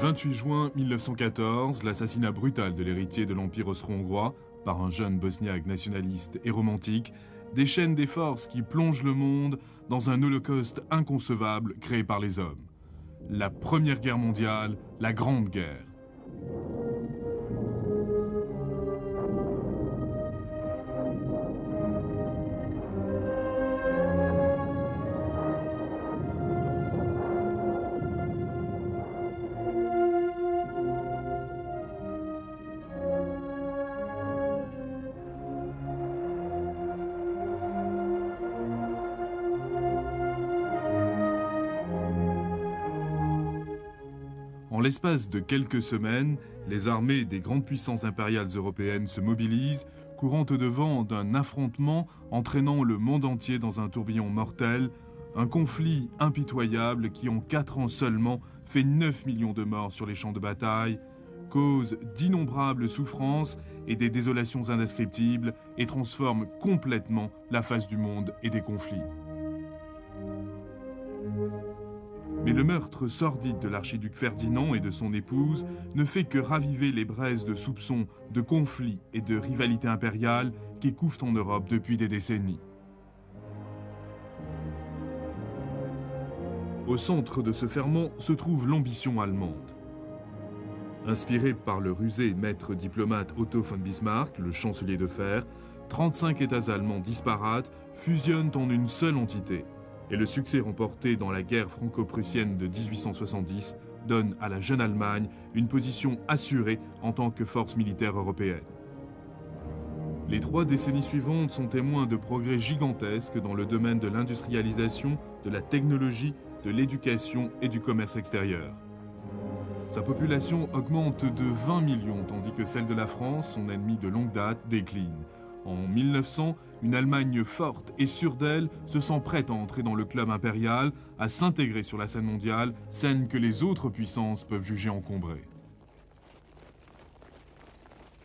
28 juin 1914, l'assassinat brutal de l'héritier de l'Empire austro-hongrois par un jeune bosniaque nationaliste et romantique déchaîne des forces qui plongent le monde dans un holocauste inconcevable créé par les hommes. La Première Guerre mondiale, la Grande Guerre. En l'espace de quelques semaines, les armées des grandes puissances impériales européennes se mobilisent, courant au-devant d'un affrontement entraînant le monde entier dans un tourbillon mortel, un conflit impitoyable qui en 4 ans seulement fait 9 millions de morts sur les champs de bataille, cause d'innombrables souffrances et des désolations indescriptibles et transforme complètement la face du monde et des conflits. Mais le meurtre sordide de l'archiduc Ferdinand et de son épouse ne fait que raviver les braises de soupçons, de conflits et de rivalités impériales qui couvent en Europe depuis des décennies. Au centre de ce ferment se trouve l'ambition allemande. Inspiré par le rusé maître diplomate Otto von Bismarck, le chancelier de fer, 35 États allemands disparates fusionnent en une seule entité. Et le succès remporté dans la guerre franco-prussienne de 1870 donne à la jeune Allemagne une position assurée en tant que force militaire européenne. Les 3 décennies suivantes sont témoins de progrès gigantesques dans le domaine de l'industrialisation, de la technologie, de l'éducation et du commerce extérieur. Sa population augmente de 20 millions tandis que celle de la France, son ennemi de longue date, décline. En 1900, une Allemagne forte et sûre d'elle se sent prête à entrer dans le club impérial, à s'intégrer sur la scène mondiale, scène que les autres puissances peuvent juger encombrée.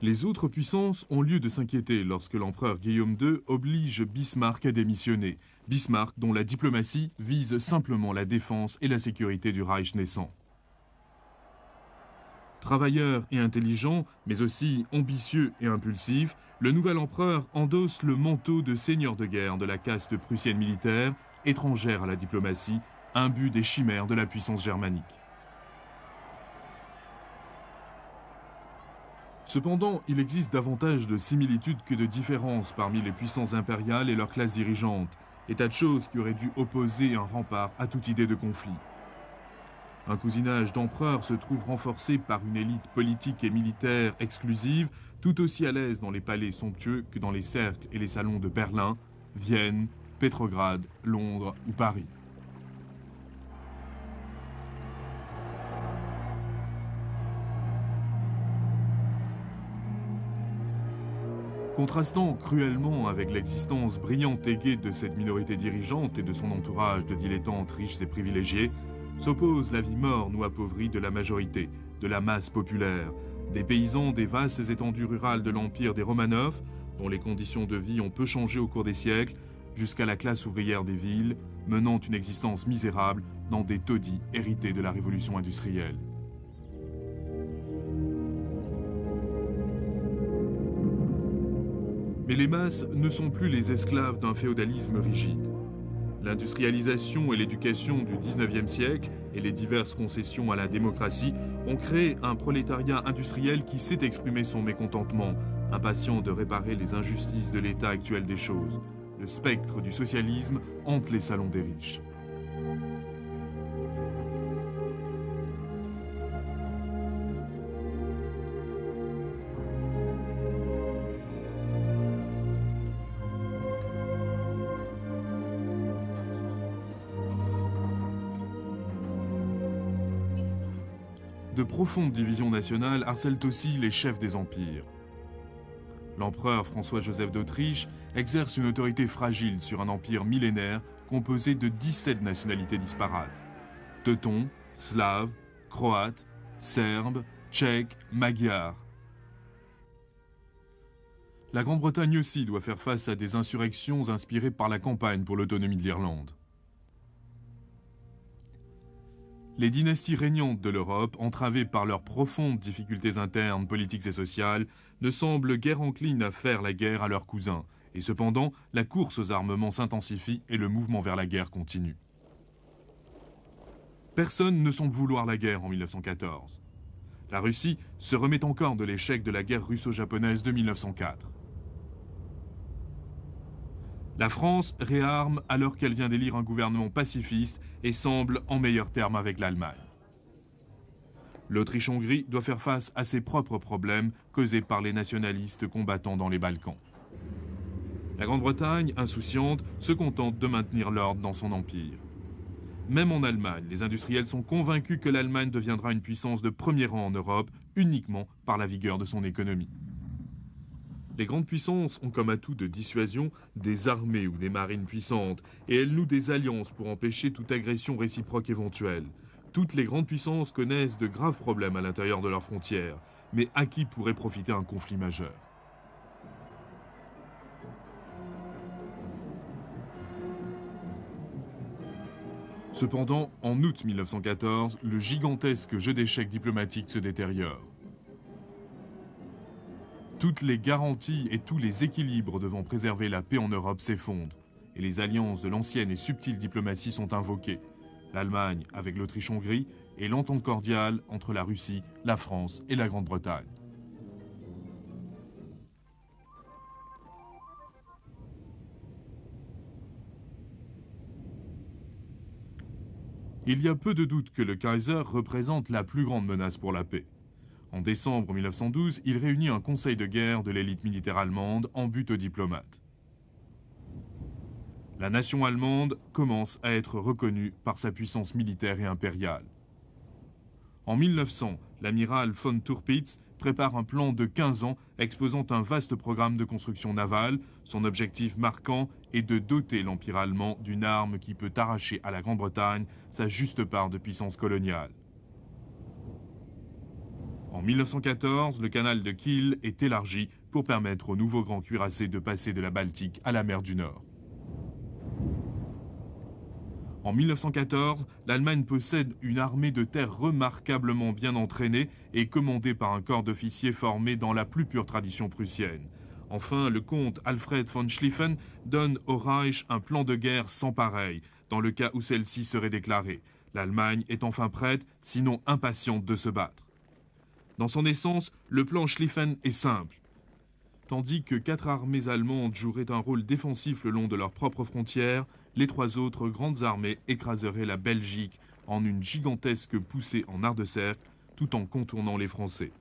Les autres puissances ont lieu de s'inquiéter lorsque l'empereur Guillaume II oblige Bismarck à démissionner. Bismarck dont la diplomatie vise simplement la défense et la sécurité du Reich naissant. Travailleur et intelligent, mais aussi ambitieux et impulsif, le nouvel empereur endosse le manteau de seigneur de guerre de la caste prussienne militaire, étrangère à la diplomatie, imbue des chimères de la puissance germanique. Cependant, il existe davantage de similitudes que de différences parmi les puissances impériales et leurs classes dirigeantes, état de choses qui aurait dû opposer un rempart à toute idée de conflit. Un cousinage d'empereurs se trouve renforcé par une élite politique et militaire exclusive, tout aussi à l'aise dans les palais somptueux que dans les cercles et les salons de Berlin, Vienne, Pétrograd, Londres ou Paris. Contrastant cruellement avec l'existence brillante et gaie de cette minorité dirigeante et de son entourage de dilettantes riches et privilégiés, s'oppose la vie morne ou appauvrie de la majorité, de la masse populaire, des paysans des vastes étendues rurales de l'empire des Romanov, dont les conditions de vie ont peu changé au cours des siècles, jusqu'à la classe ouvrière des villes, menant une existence misérable dans des taudis hérités de la révolution industrielle. Mais les masses ne sont plus les esclaves d'un féodalisme rigide. L'industrialisation et l'éducation du XIXe siècle et les diverses concessions à la démocratie ont créé un prolétariat industriel qui sait exprimer son mécontentement, impatient de réparer les injustices de l'état actuel des choses. Le spectre du socialisme hante les salons des riches. De profondes divisions nationales harcèlent aussi les chefs des empires. L'empereur François-Joseph d'Autriche exerce une autorité fragile sur un empire millénaire composé de 17 nationalités disparates. Teutons, Slaves, Croates, Serbes, Tchèques, Magyars. La Grande-Bretagne aussi doit faire face à des insurrections inspirées par la campagne pour l'autonomie de l'Irlande. Les dynasties régnantes de l'Europe, entravées par leurs profondes difficultés internes, politiques et sociales, ne semblent guère enclines à faire la guerre à leurs cousins. Et cependant, la course aux armements s'intensifie et le mouvement vers la guerre continue. Personne ne semble vouloir la guerre en 1914. La Russie se remet encore de l'échec de la guerre russo-japonaise de 1904. La France réarme alors qu'elle vient d'élire un gouvernement pacifiste et semble en meilleurs termes avec l'Allemagne. L'Autriche-Hongrie doit faire face à ses propres problèmes causés par les nationalistes combattant dans les Balkans. La Grande-Bretagne, insouciante, se contente de maintenir l'ordre dans son empire. Même en Allemagne, les industriels sont convaincus que l'Allemagne deviendra une puissance de premier rang en Europe uniquement par la vigueur de son économie. Les grandes puissances ont comme atout de dissuasion des armées ou des marines puissantes, et elles nouent des alliances pour empêcher toute agression réciproque éventuelle. Toutes les grandes puissances connaissent de graves problèmes à l'intérieur de leurs frontières, mais à qui pourrait profiter un conflit majeur ? Cependant, en août 1914, le gigantesque jeu d'échecs diplomatique se détériore. Toutes les garanties et tous les équilibres devant préserver la paix en Europe s'effondrent, et les alliances de l'ancienne et subtile diplomatie sont invoquées. L'Allemagne avec l'Autriche-Hongrie et l'entente cordiale entre la Russie, la France et la Grande-Bretagne. Il y a peu de doute que le Kaiser représente la plus grande menace pour la paix. En décembre 1912, il réunit un conseil de guerre de l'élite militaire allemande en but aux diplomates. La nation allemande commence à être reconnue par sa puissance militaire et impériale. En 1900, l'amiral von Tirpitz prépare un plan de 15 ans exposant un vaste programme de construction navale. Son objectif marquant est de doter l'Empire allemand d'une arme qui peut arracher à la Grande-Bretagne sa juste part de puissance coloniale. En 1914, le canal de Kiel est élargi pour permettre aux nouveaux grands cuirassés de passer de la Baltique à la mer du Nord. En 1914, l'Allemagne possède une armée de terre remarquablement bien entraînée et commandée par un corps d'officiers formé dans la plus pure tradition prussienne. Enfin, le comte Alfred von Schlieffen donne au Reich un plan de guerre sans pareil, dans le cas où celle-ci serait déclarée. L'Allemagne est enfin prête, sinon impatiente de se battre. Dans son essence, le plan Schlieffen est simple. Tandis que 4 armées allemandes joueraient un rôle défensif le long de leurs propres frontières, les 3 autres grandes armées écraseraient la Belgique en une gigantesque poussée en art de cercle, tout en contournant les Français.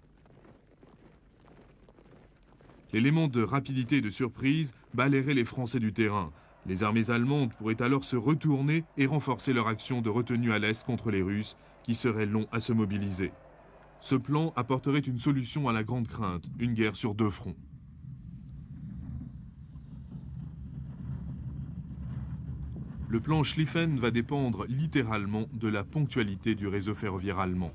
L'élément de rapidité et de surprise balayerait les Français du terrain. Les armées allemandes pourraient alors se retourner et renforcer leur action de retenue à l'Est contre les Russes, qui seraient longs à se mobiliser. Ce plan apporterait une solution à la grande crainte, une guerre sur 2 fronts. Le plan Schlieffen va dépendre littéralement de la ponctualité du réseau ferroviaire allemand.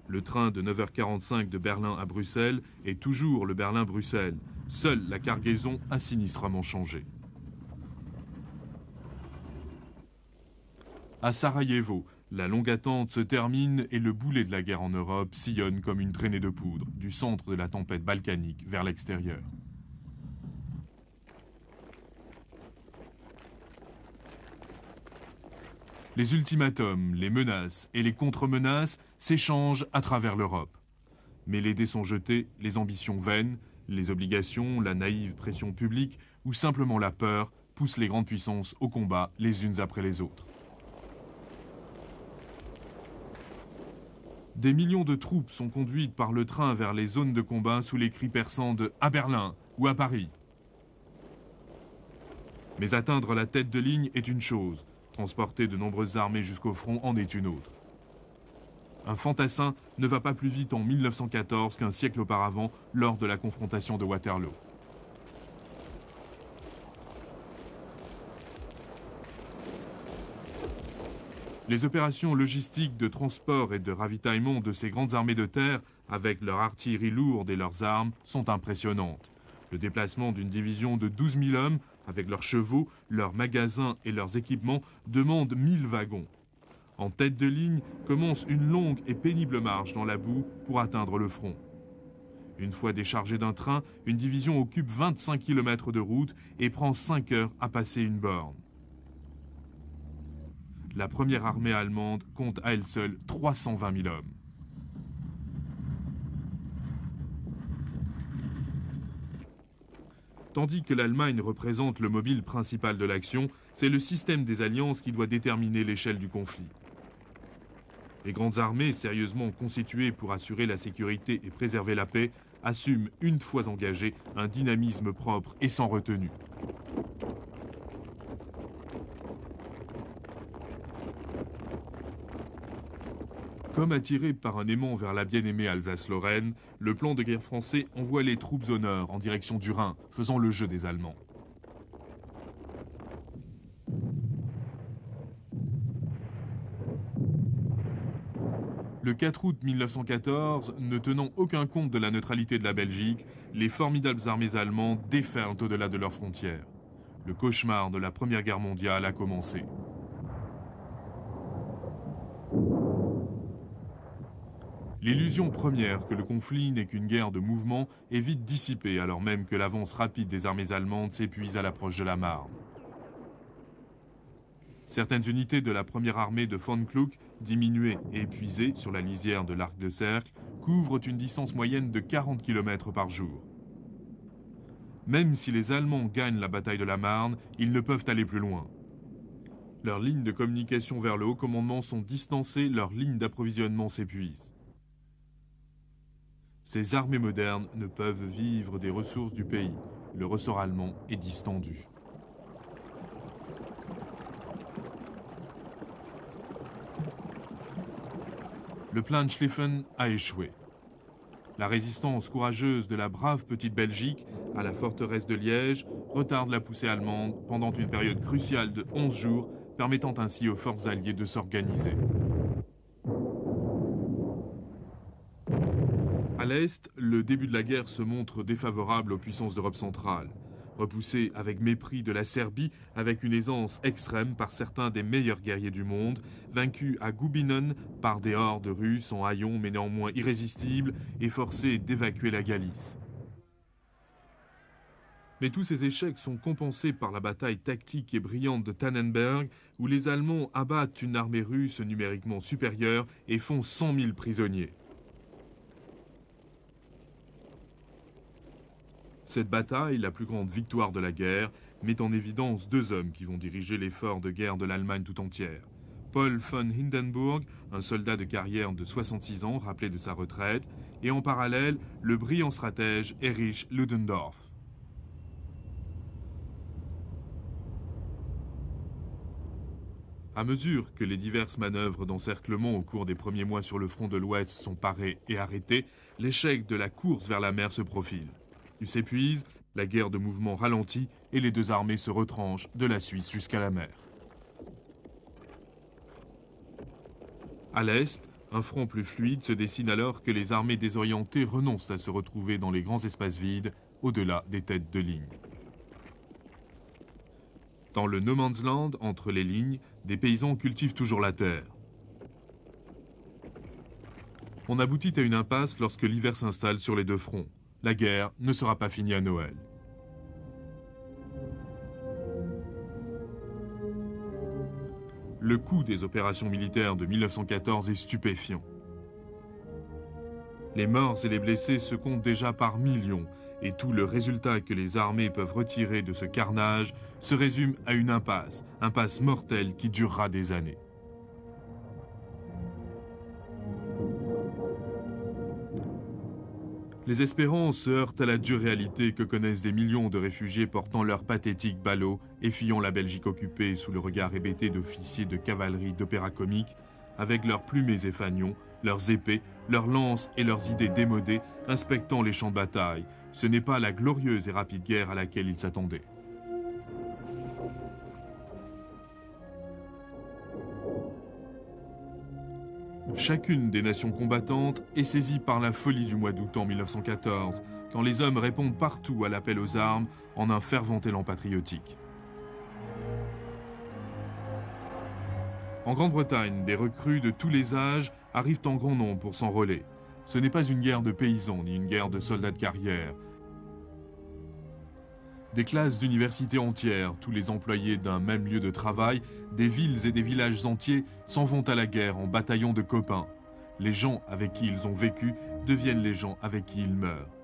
Le train de 9h45 de Berlin à Bruxelles est toujours le Berlin-Bruxelles. Seule la cargaison a sinistrement changé. À Sarajevo, la longue attente se termine et le boulet de la guerre en Europe sillonne comme une traînée de poudre du centre de la tempête balkanique vers l'extérieur. Les ultimatums, les menaces et les contre-menaces s'échangent à travers l'Europe. Mais les dés sont jetés, les ambitions vaines, les obligations, la naïve pression publique ou simplement la peur poussent les grandes puissances au combat les unes après les autres. Des millions de troupes sont conduites par le train vers les zones de combat sous les cris perçants de « à Berlin » ou « à Paris ». Mais atteindre la tête de ligne est une chose, transporter de nombreuses armées jusqu'au front en est une autre. Un fantassin ne va pas plus vite en 1914 qu'un siècle auparavant lors de la confrontation de Waterloo. Les opérations logistiques de transport et de ravitaillement de ces grandes armées de terre, avec leur artillerie lourde et leurs armes, sont impressionnantes. Le déplacement d'une division de 12 000 hommes, avec leurs chevaux, leurs magasins et leurs équipements, demande 1000 wagons. En tête de ligne commence une longue et pénible marche dans la boue pour atteindre le front. Une fois déchargée d'un train, une division occupe 25 km de route et prend 5 heures à passer une borne. La première armée allemande compte à elle seule 320 000 hommes. Tandis que l'Allemagne représente le mobile principal de l'action, c'est le système des alliances qui doit déterminer l'échelle du conflit. Les grandes armées, sérieusement constituées pour assurer la sécurité et préserver la paix, assument, une fois engagées, un dynamisme propre et sans retenue. Comme attiré par un aimant vers la bien-aimée Alsace-Lorraine, le plan de guerre français envoie les troupes au nord en direction du Rhin, faisant le jeu des Allemands. Le 4 août 1914, ne tenant aucun compte de la neutralité de la Belgique, les formidables armées allemandes déferlent au-delà de leurs frontières. Le cauchemar de la Première Guerre mondiale a commencé. L'illusion première que le conflit n'est qu'une guerre de mouvement est vite dissipée alors même que l'avance rapide des armées allemandes s'épuise à l'approche de la Marne. Certaines unités de la première armée de von Kluck, diminuées et épuisées sur la lisière de l'Arc de Cercle, couvrent une distance moyenne de 40 km par jour. Même si les Allemands gagnent la bataille de la Marne, ils ne peuvent aller plus loin. Leurs lignes de communication vers le haut commandement sont distancées, leurs lignes d'approvisionnement s'épuisent. Ces armées modernes ne peuvent vivre des ressources du pays. Le ressort allemand est distendu. Le plan de Schlieffen a échoué. La résistance courageuse de la brave petite Belgique à la forteresse de Liège retarde la poussée allemande pendant une période cruciale de 11 jours, permettant ainsi aux forces alliées de s'organiser. À l'Est, le début de la guerre se montre défavorable aux puissances d'Europe centrale. Repoussé avec mépris de la Serbie, avec une aisance extrême par certains des meilleurs guerriers du monde, vaincu à Gubinen par des hordes russes en haillons mais néanmoins irrésistibles et forcé d'évacuer la Galice. Mais tous ces échecs sont compensés par la bataille tactique et brillante de Tannenberg, où les Allemands abattent une armée russe numériquement supérieure et font 100 000 prisonniers. Cette bataille, la plus grande victoire de la guerre, met en évidence deux hommes qui vont diriger l'effort de guerre de l'Allemagne tout entière. Paul von Hindenburg, un soldat de carrière de 66 ans rappelé de sa retraite, et en parallèle, le brillant stratège Erich Ludendorff. À mesure que les diverses manœuvres d'encerclement au cours des premiers mois sur le front de l'Ouest sont parées et arrêtées, l'échec de la course vers la mer se profile. Il s'épuise, la guerre de mouvement ralentit et les deux armées se retranchent de la Suisse jusqu'à la mer. À l'Est, un front plus fluide se dessine alors que les armées désorientées renoncent à se retrouver dans les grands espaces vides, au-delà des têtes de ligne. Dans le No Man's Land, entre les lignes, des paysans cultivent toujours la terre. On aboutit à une impasse lorsque l'hiver s'installe sur les deux fronts. La guerre ne sera pas finie à Noël. Le coût des opérations militaires de 1914 est stupéfiant. Les morts et les blessés se comptent déjà par millions, et tout le résultat que les armées peuvent retirer de ce carnage se résume à une impasse mortelle qui durera des années. Les espérances se heurtent à la dure réalité que connaissent des millions de réfugiés portant leurs pathétiques ballots et fuyant la Belgique occupée sous le regard hébété d'officiers de cavalerie d'opéra comique, avec leurs plumés et fanions, leurs épées, leurs lances et leurs idées démodées, inspectant les champs de bataille. Ce n'est pas la glorieuse et rapide guerre à laquelle ils s'attendaient. Chacune des nations combattantes est saisie par la folie du mois d'août en 1914, quand les hommes répondent partout à l'appel aux armes en un fervent élan patriotique. En Grande-Bretagne, des recrues de tous les âges arrivent en grand nombre pour s'enrôler. Ce n'est pas une guerre de paysans ni une guerre de soldats de carrière. Des classes d'universités entières, tous les employés d'un même lieu de travail, des villes et des villages entiers s'en vont à la guerre en bataillons de copains. Les gens avec qui ils ont vécu deviennent les gens avec qui ils meurent.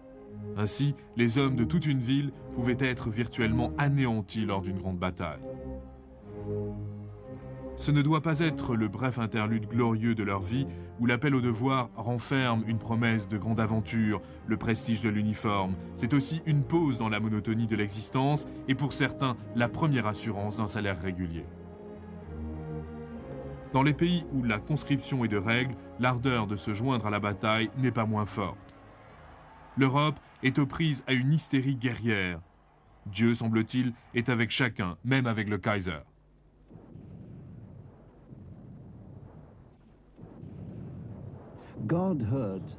Ainsi, les hommes de toute une ville pouvaient être virtuellement anéantis lors d'une grande bataille. Ce ne doit pas être le bref interlude glorieux de leur vie où l'appel au devoir renferme une promesse de grande aventure, le prestige de l'uniforme. C'est aussi une pause dans la monotonie de l'existence et pour certains, la première assurance d'un salaire régulier. Dans les pays où la conscription est de règle, l'ardeur de se joindre à la bataille n'est pas moins forte. L'Europe est aux prises à une hystérie guerrière. Dieu, semble-t-il, est avec chacun, même avec le Kaiser.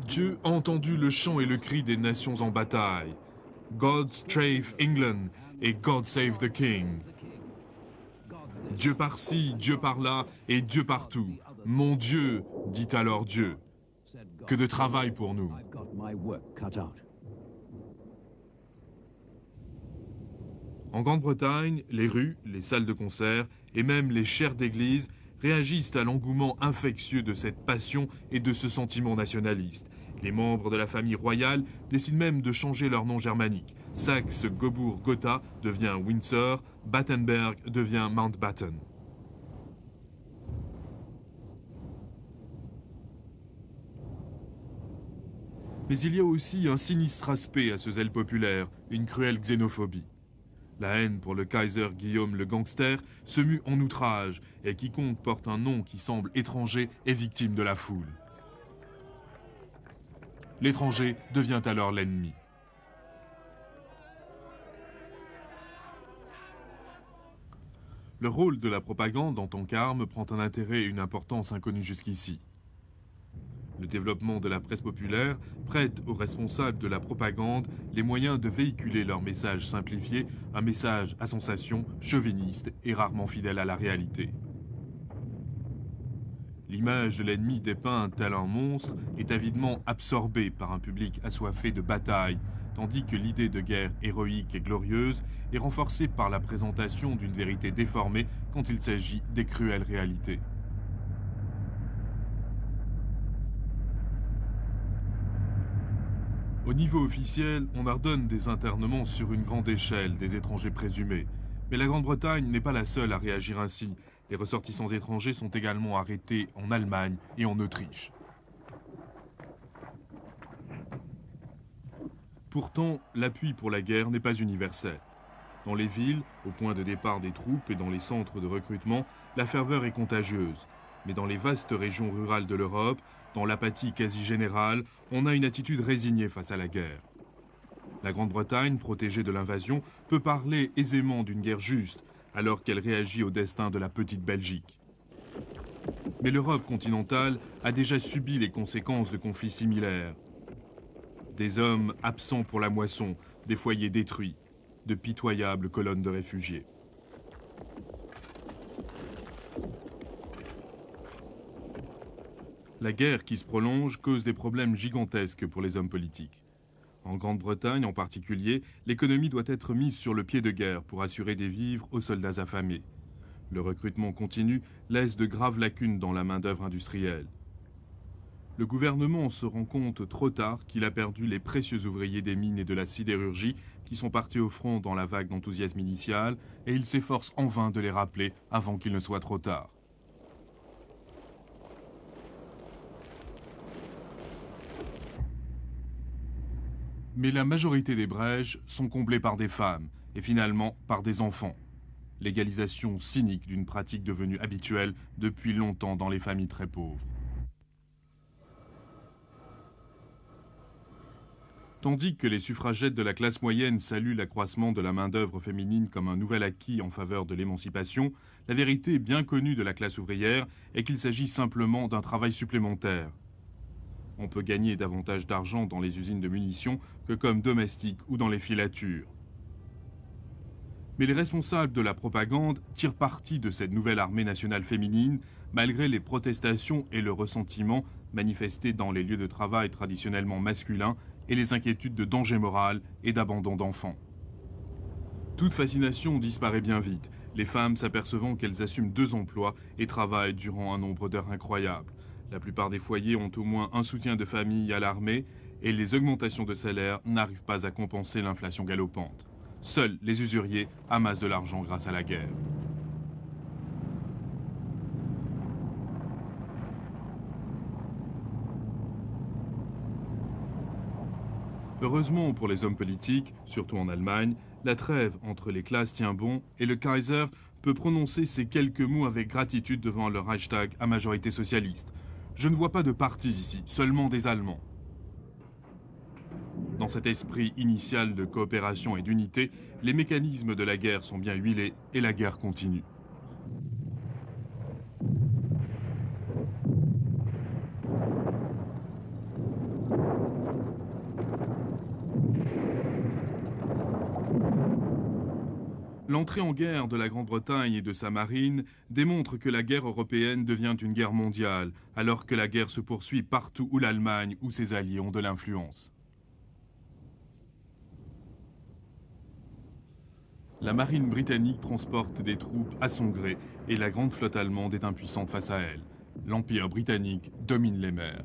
Dieu a entendu le chant et le cri des nations en bataille. God save England et God save the King. Dieu par-ci, Dieu par-là et Dieu partout. Mon Dieu, dit alors Dieu. Que de travail pour nous. En Grande-Bretagne, les rues, les salles de concert et même les chaires d'église réagissent à l'engouement infectieux de cette passion et de ce sentiment nationaliste. Les membres de la famille royale décident même de changer leur nom germanique. Saxe-Cobourg-Gotha devient Windsor, Battenberg devient Mountbatten. Mais il y a aussi un sinistre aspect à ce zèle populaire, une cruelle xénophobie. La haine pour le Kaiser Guillaume le gangster se mue en outrage et quiconque porte un nom qui semble étranger est victime de la foule. L'étranger devient alors l'ennemi. Le rôle de la propagande en tant qu'arme prend un intérêt et une importance inconnus jusqu'ici. Le développement de la presse populaire prête aux responsables de la propagande les moyens de véhiculer leur message simplifié, un message à sensation, chauviniste et rarement fidèle à la réalité. L'image de l'ennemi dépeint tel un monstre est avidement absorbée par un public assoiffé de bataille, tandis que l'idée de guerre héroïque et glorieuse est renforcée par la présentation d'une vérité déformée quand il s'agit des cruelles réalités. Au niveau officiel, on ordonne des internements sur une grande échelle des étrangers présumés. Mais la Grande-Bretagne n'est pas la seule à réagir ainsi. Les ressortissants étrangers sont également arrêtés en Allemagne et en Autriche. Pourtant, l'appui pour la guerre n'est pas universel. Dans les villes, au point de départ des troupes et dans les centres de recrutement, la ferveur est contagieuse. Mais dans les vastes régions rurales de l'Europe, dans l'apathie quasi générale, on a une attitude résignée face à la guerre. La Grande-Bretagne, protégée de l'invasion, peut parler aisément d'une guerre juste, alors qu'elle réagit au destin de la petite Belgique. Mais l'Europe continentale a déjà subi les conséquences de conflits similaires. Des hommes absents pour la moisson, des foyers détruits, de pitoyables colonnes de réfugiés. La guerre qui se prolonge cause des problèmes gigantesques pour les hommes politiques. En Grande-Bretagne en particulier, l'économie doit être mise sur le pied de guerre pour assurer des vivres aux soldats affamés. Le recrutement continu laisse de graves lacunes dans la main-d'œuvre industrielle. Le gouvernement se rend compte trop tard qu'il a perdu les précieux ouvriers des mines et de la sidérurgie qui sont partis au front dans la vague d'enthousiasme initial et il s'efforce en vain de les rappeler avant qu'il ne soit trop tard. Mais la majorité des brèches sont comblées par des femmes et finalement par des enfants. Légalisation cynique d'une pratique devenue habituelle depuis longtemps dans les familles très pauvres. Tandis que les suffragettes de la classe moyenne saluent l'accroissement de la main-d'œuvre féminine comme un nouvel acquis en faveur de l'émancipation, la vérité bien connue de la classe ouvrière est qu'il s'agit simplement d'un travail supplémentaire. On peut gagner davantage d'argent dans les usines de munitions que comme domestique ou dans les filatures. Mais les responsables de la propagande tirent parti de cette nouvelle armée nationale féminine, malgré les protestations et le ressentiment manifestés dans les lieux de travail traditionnellement masculins et les inquiétudes de danger moral et d'abandon d'enfants. Toute fascination disparaît bien vite, les femmes s'apercevant qu'elles assument 2 emplois et travaillent durant un nombre d'heures incroyable. La plupart des foyers ont au moins un soutien de famille à l'armée et les augmentations de salaire n'arrivent pas à compenser l'inflation galopante. Seuls les usuriers amassent de l'argent grâce à la guerre. Heureusement pour les hommes politiques, surtout en Allemagne, la trêve entre les classes tient bon et le Kaiser peut prononcer ces quelques mots avec gratitude devant le Reichstag à majorité socialiste. Je ne vois pas de partis ici, seulement des Allemands. Dans cet esprit initial de coopération et d'unité, les mécanismes de la guerre sont bien huilés et la guerre continue. L'entrée en guerre de la Grande-Bretagne et de sa marine démontre que la guerre européenne devient une guerre mondiale, alors que la guerre se poursuit partout où l'Allemagne ou ses alliés ont de l'influence. La marine britannique transporte des troupes à son gré et la grande flotte allemande est impuissante face à elle. L'Empire britannique domine les mers.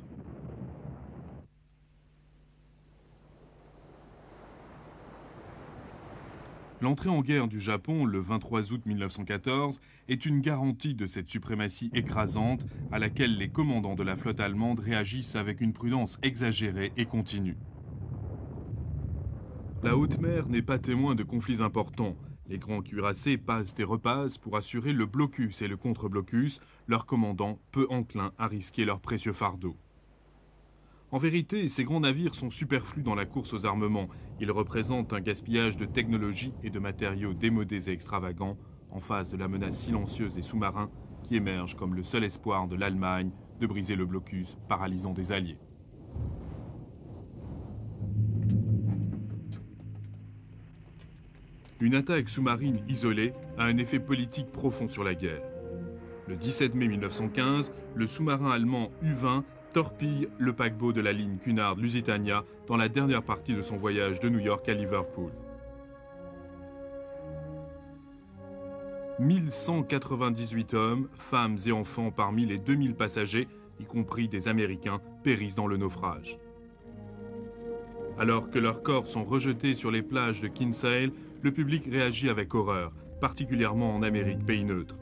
L'entrée en guerre du Japon, le 23 août 1914, est une garantie de cette suprématie écrasante à laquelle les commandants de la flotte allemande réagissent avec une prudence exagérée et continue. La haute mer n'est pas témoin de conflits importants. Les grands cuirassés passent et repassent pour assurer le blocus et le contre-blocus, leurs commandants peu enclins à risquer leurs précieux fardeaux. En vérité, ces grands navires sont superflus dans la course aux armements. Ils représentent un gaspillage de technologie et de matériaux démodés et extravagants en face de la menace silencieuse des sous-marins qui émergent comme le seul espoir de l'Allemagne de briser le blocus paralysant des Alliés. Une attaque sous-marine isolée a un effet politique profond sur la guerre. Le 17 mai 1915, le sous-marin allemand U-20 torpille le paquebot de la ligne Cunard-Lusitania dans la dernière partie de son voyage de New York à Liverpool. 1198 hommes, femmes et enfants parmi les 2000 passagers, y compris des Américains, périssent dans le naufrage. Alors que leurs corps sont rejetés sur les plages de Kinsale, le public réagit avec horreur, particulièrement en Amérique, pays neutre.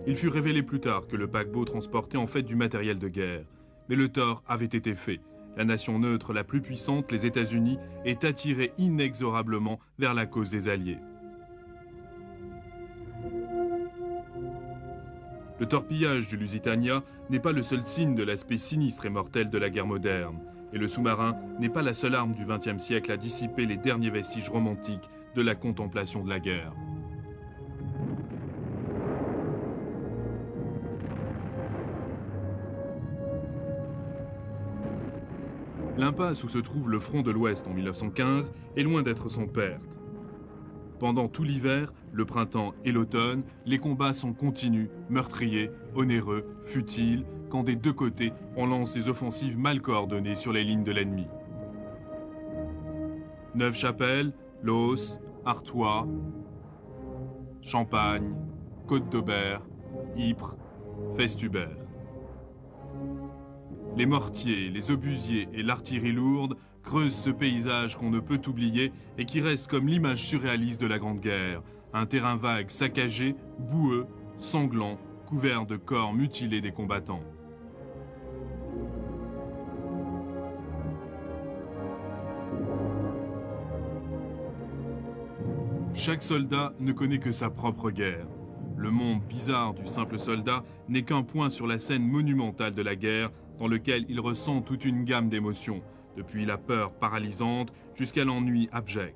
Il fut révélé plus tard que le paquebot transportait en fait du matériel de guerre. Mais le tort avait été fait. La nation neutre la plus puissante, les États-Unis, est attirée inexorablement vers la cause des Alliés. Le torpillage du Lusitania n'est pas le seul signe de l'aspect sinistre et mortel de la guerre moderne. Et le sous-marin n'est pas la seule arme du XXe siècle à dissiper les derniers vestiges romantiques de la contemplation de la guerre. L'impasse où se trouve le front de l'Ouest en 1915 est loin d'être sans perte. Pendant tout l'hiver, le printemps et l'automne, les combats sont continus, meurtriers, onéreux, futiles, quand des 2 côtés, on lance des offensives mal coordonnées sur les lignes de l'ennemi. Neuve-Chapelle, Loos, Artois, Champagne, Côte-d'Aubert, Ypres, Festubert. Les mortiers, les obusiers et l'artillerie lourde creusent ce paysage qu'on ne peut oublier et qui reste comme l'image surréaliste de la Grande Guerre. Un terrain vague saccagé, boueux, sanglant, couvert de corps mutilés des combattants. Chaque soldat ne connaît que sa propre guerre. Le monde bizarre du simple soldat n'est qu'un point sur la scène monumentale de la guerre dans lequel il ressent toute une gamme d'émotions, depuis la peur paralysante jusqu'à l'ennui abject.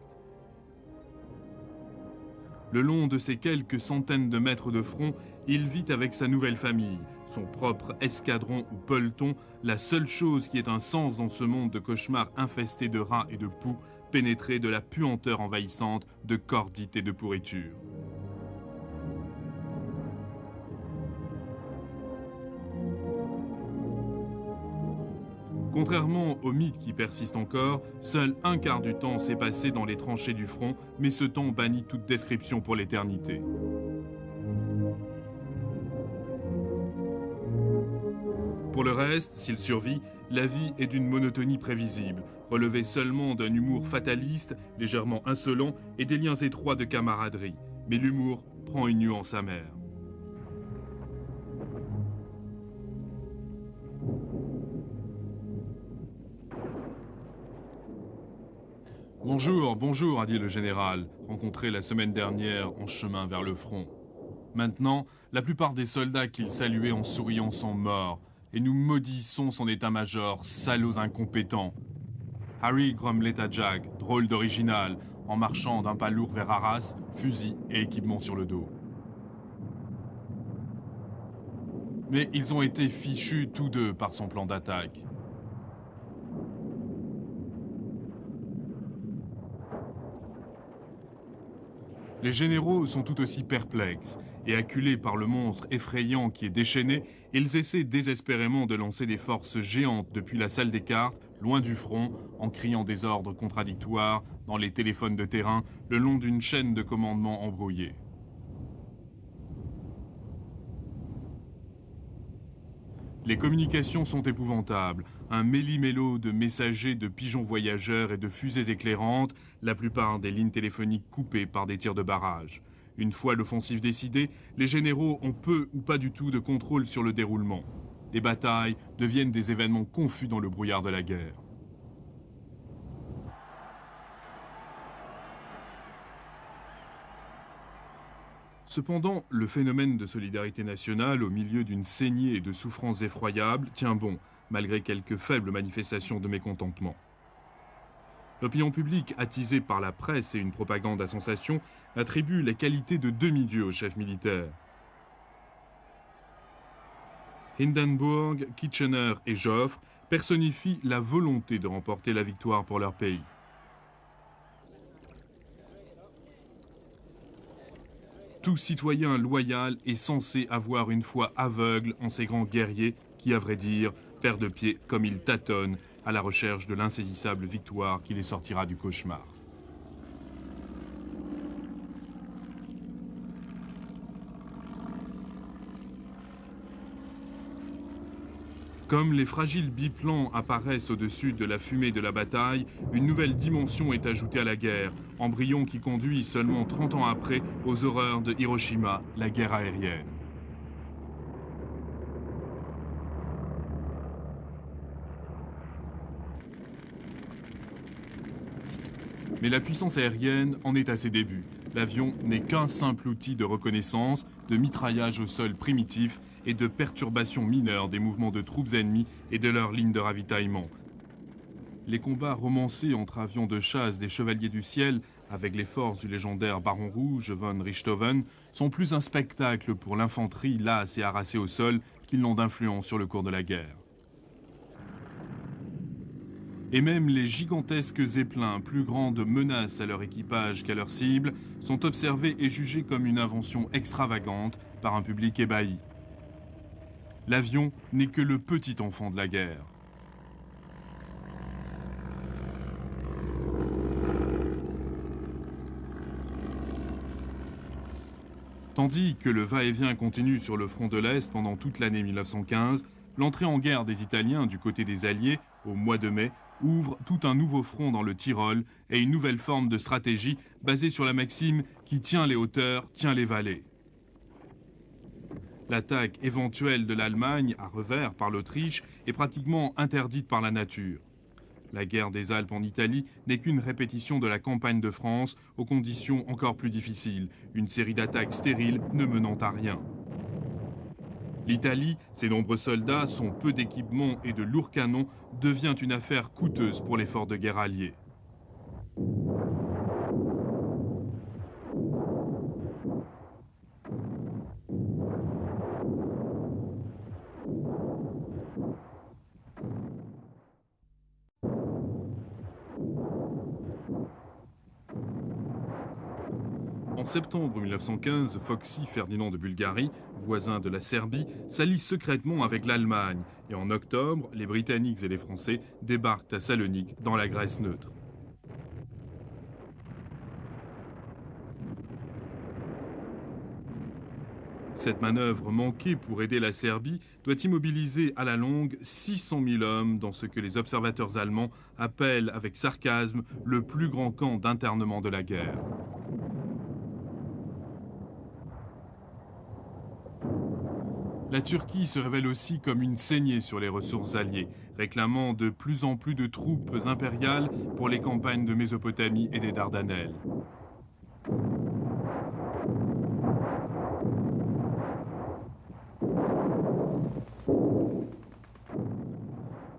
Le long de ces quelques centaines de mètres de front, il vit avec sa nouvelle famille, son propre escadron ou peloton, la seule chose qui ait un sens dans ce monde de cauchemars infesté de rats et de poux, pénétré de la puanteur envahissante de cordite et de pourriture. Contrairement au mythe qui persiste encore, seul un quart du temps s'est passé dans les tranchées du front, mais ce temps bannit toute description pour l'éternité. Pour le reste, s'il survit, la vie est d'une monotonie prévisible, relevée seulement d'un humour fataliste, légèrement insolent et des liens étroits de camaraderie. Mais l'humour prend une nuance amère. « Bonjour, a dit le général, rencontré la semaine dernière en chemin vers le front. Maintenant, la plupart des soldats qu'il saluait en souriant sont morts, et nous maudissons son état-major, salauds incompétents. » Harry grommelait à Jack, drôle d'original, en marchant d'un pas lourd vers Arras, fusil et équipement sur le dos. Mais ils ont été fichus tous deux par son plan d'attaque. Les généraux sont tout aussi perplexes, et acculés par le monstre effrayant qui est déchaîné, ils essaient désespérément de lancer des forces géantes depuis la salle des cartes, loin du front, en criant des ordres contradictoires dans les téléphones de terrain, le long d'une chaîne de commandement embrouillée. Les communications sont épouvantables, un méli-mélo de messagers, de pigeons voyageurs et de fusées éclairantes, la plupart des lignes téléphoniques coupées par des tirs de barrage. Une fois l'offensive décidée, les généraux ont peu ou pas du tout de contrôle sur le déroulement. Les batailles deviennent des événements confus dans le brouillard de la guerre. Cependant, le phénomène de solidarité nationale, au milieu d'une saignée et de souffrances effroyables, tient bon, malgré quelques faibles manifestations de mécontentement. L'opinion publique, attisée par la presse et une propagande à sensation, attribue les qualités de demi-dieu au chef militaire. Hindenburg, Kitchener et Joffre personnifient la volonté de remporter la victoire pour leur pays. Tout citoyen loyal est censé avoir une foi aveugle en ces grands guerriers qui, à vrai dire, perdent de pied comme ils tâtonnent à la recherche de l'insaisissable victoire qui les sortira du cauchemar. Comme les fragiles biplans apparaissent au-dessus de la fumée de la bataille, une nouvelle dimension est ajoutée à la guerre, embryon qui conduit seulement 30 ans après aux horreurs de Hiroshima, la guerre aérienne. Mais la puissance aérienne en est à ses débuts. L'avion n'est qu'un simple outil de reconnaissance, de mitraillage au sol primitif et de perturbation mineure des mouvements de troupes ennemies et de leurs lignes de ravitaillement. Les combats romancés entre avions de chasse des chevaliers du ciel, avec les forces du légendaire baron rouge von Richthofen, sont plus un spectacle pour l'infanterie lasse et harassée au sol qu'ils n'ont d'influence sur le cours de la guerre. Et même les gigantesques zeppelins, plus grandes menaces à leur équipage qu'à leur cible, sont observés et jugés comme une invention extravagante par un public ébahi. L'avion n'est que le petit enfant de la guerre. Tandis que le va-et-vient continue sur le front de l'Est pendant toute l'année 1915, l'entrée en guerre des Italiens du côté des Alliés, au mois de mai, ouvre tout un nouveau front dans le Tyrol et une nouvelle forme de stratégie basée sur la maxime « qui tient les hauteurs, tient les vallées ». L'attaque éventuelle de l'Allemagne à revers par l'Autriche est pratiquement interdite par la nature. La guerre des Alpes en Italie n'est qu'une répétition de la campagne de France aux conditions encore plus difficiles, une série d'attaques stériles ne menant à rien. L'Italie, ses nombreux soldats, son peu d'équipement et de lourds canons devient une affaire coûteuse pour l'effort de guerre allié. En septembre 1915, Foxy Ferdinand de Bulgarie, voisin de la Serbie, s'allie secrètement avec l'Allemagne. Et en octobre, les Britanniques et les Français débarquent à Salonique, dans la Grèce neutre. Cette manœuvre manquée pour aider la Serbie doit immobiliser à la longue 600 000 hommes dans ce que les observateurs allemands appellent avec sarcasme le plus grand camp d'internement de la guerre. La Turquie se révèle aussi comme une saignée sur les ressources alliées, réclamant de plus en plus de troupes impériales pour les campagnes de Mésopotamie et des Dardanelles.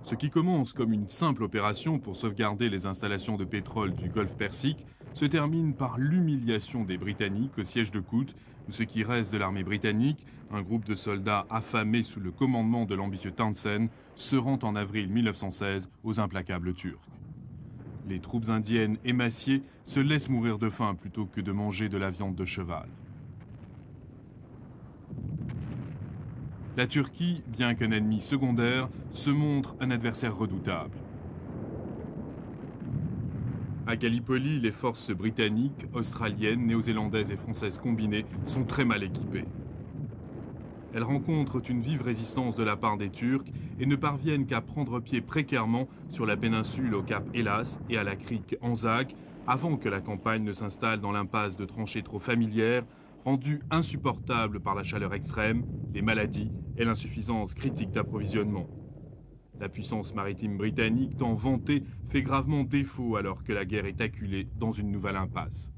Ce qui commence comme une simple opération pour sauvegarder les installations de pétrole du Golfe Persique se termine par l'humiliation des Britanniques au siège de Kout, où ce qui reste de l'armée britannique, un groupe de soldats affamés sous le commandement de l'ambitieux Townshend, se rend en avril 1916 aux implacables Turcs. Les troupes indiennes émaciées se laissent mourir de faim plutôt que de manger de la viande de cheval. La Turquie, bien qu'un ennemi secondaire, se montre un adversaire redoutable. À Gallipoli, les forces britanniques, australiennes, néo-zélandaises et françaises combinées sont très mal équipées. Elles rencontrent une vive résistance de la part des Turcs et ne parviennent qu'à prendre pied précairement sur la péninsule au cap Hélas et à la crique Anzac avant que la campagne ne s'installe dans l'impasse de tranchées trop familières, rendue insupportable par la chaleur extrême, les maladies et l'insuffisance critique d'approvisionnement. La puissance maritime britannique, tant vantée, fait gravement défaut alors que la guerre est acculée dans une nouvelle impasse.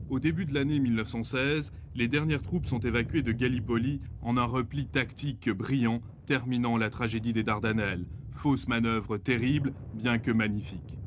Au début de l'année 1916, les dernières troupes sont évacuées de Gallipoli en un repli tactique brillant, terminant la tragédie des Dardanelles. Fausse manœuvre terrible, bien que magnifique.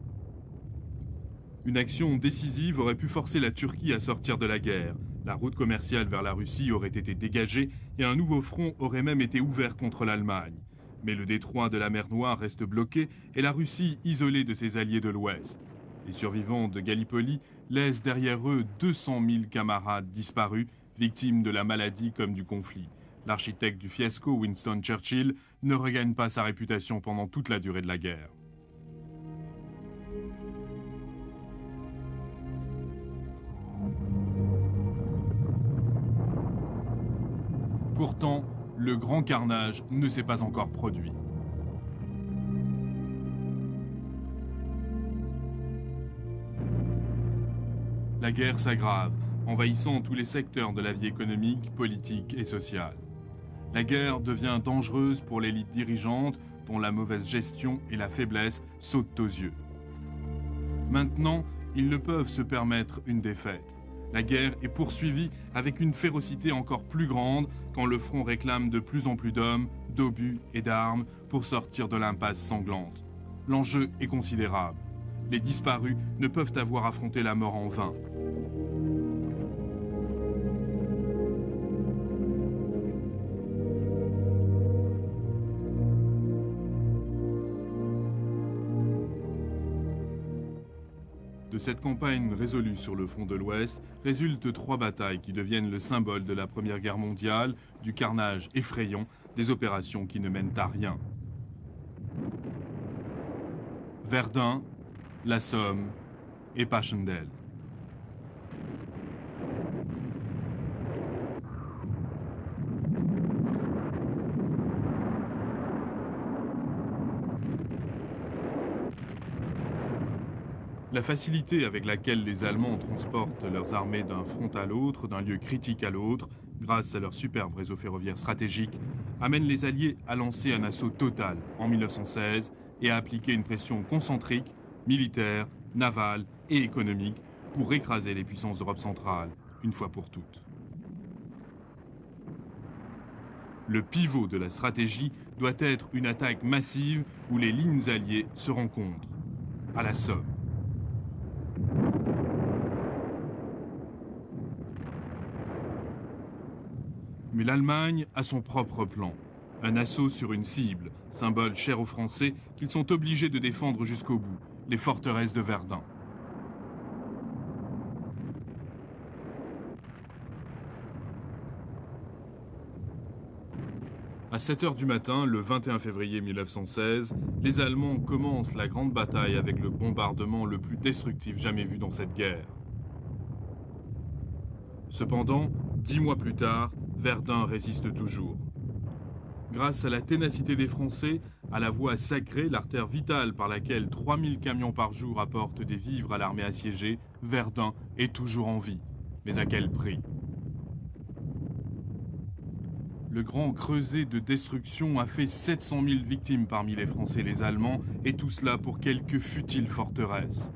Une action décisive aurait pu forcer la Turquie à sortir de la guerre. La route commerciale vers la Russie aurait été dégagée et un nouveau front aurait même été ouvert contre l'Allemagne. Mais le détroit de la mer Noire reste bloqué et la Russie isolée de ses alliés de l'Ouest. Les survivants de Gallipoli laissent derrière eux 200 000 camarades disparus, victimes de la maladie comme du conflit. L'architecte du fiasco, Winston Churchill, ne regagne pas sa réputation pendant toute la durée de la guerre. Pourtant, le grand carnage ne s'est pas encore produit. La guerre s'aggrave, envahissant tous les secteurs de la vie économique, politique et sociale. La guerre devient dangereuse pour l'élite dirigeante dont la mauvaise gestion et la faiblesse sautent aux yeux. Maintenant, ils ne peuvent se permettre une défaite. La guerre est poursuivie avec une férocité encore plus grande quand le front réclame de plus en plus d'hommes, d'obus et d'armes pour sortir de l'impasse sanglante. L'enjeu est considérable. Les disparus ne peuvent avoir affronté la mort en vain. De cette campagne résolue sur le front de l'Ouest résultent 3 batailles qui deviennent le symbole de la Première Guerre mondiale, du carnage effrayant, des opérations qui ne mènent à rien. Verdun, la Somme et Passchendaele. La facilité avec laquelle les Allemands transportent leurs armées d'un front à l'autre, d'un lieu critique à l'autre, grâce à leur superbe réseau ferroviaire stratégique, amène les Alliés à lancer un assaut total en 1916 et à appliquer une pression concentrique, militaire, navale et économique pour écraser les puissances d'Europe centrale, une fois pour toutes. Le pivot de la stratégie doit être une attaque massive où les lignes alliées se rencontrent, à la Somme. Mais l'Allemagne a son propre plan. Un assaut sur une cible, symbole cher aux Français qu'ils sont obligés de défendre jusqu'au bout, les forteresses de Verdun. À 7 h du matin, le 21 février 1916, les Allemands commencent la grande bataille avec le bombardement le plus destructif jamais vu dans cette guerre. Cependant, 10 mois plus tard, Verdun résiste toujours. Grâce à la ténacité des Français, à la voie sacrée, l'artère vitale par laquelle 3000 camions par jour apportent des vivres à l'armée assiégée, Verdun est toujours en vie. Mais à quel prix ? Le grand creuset de destruction a fait 700 000 victimes parmi les Français et les Allemands, et tout cela pour quelques futiles forteresses.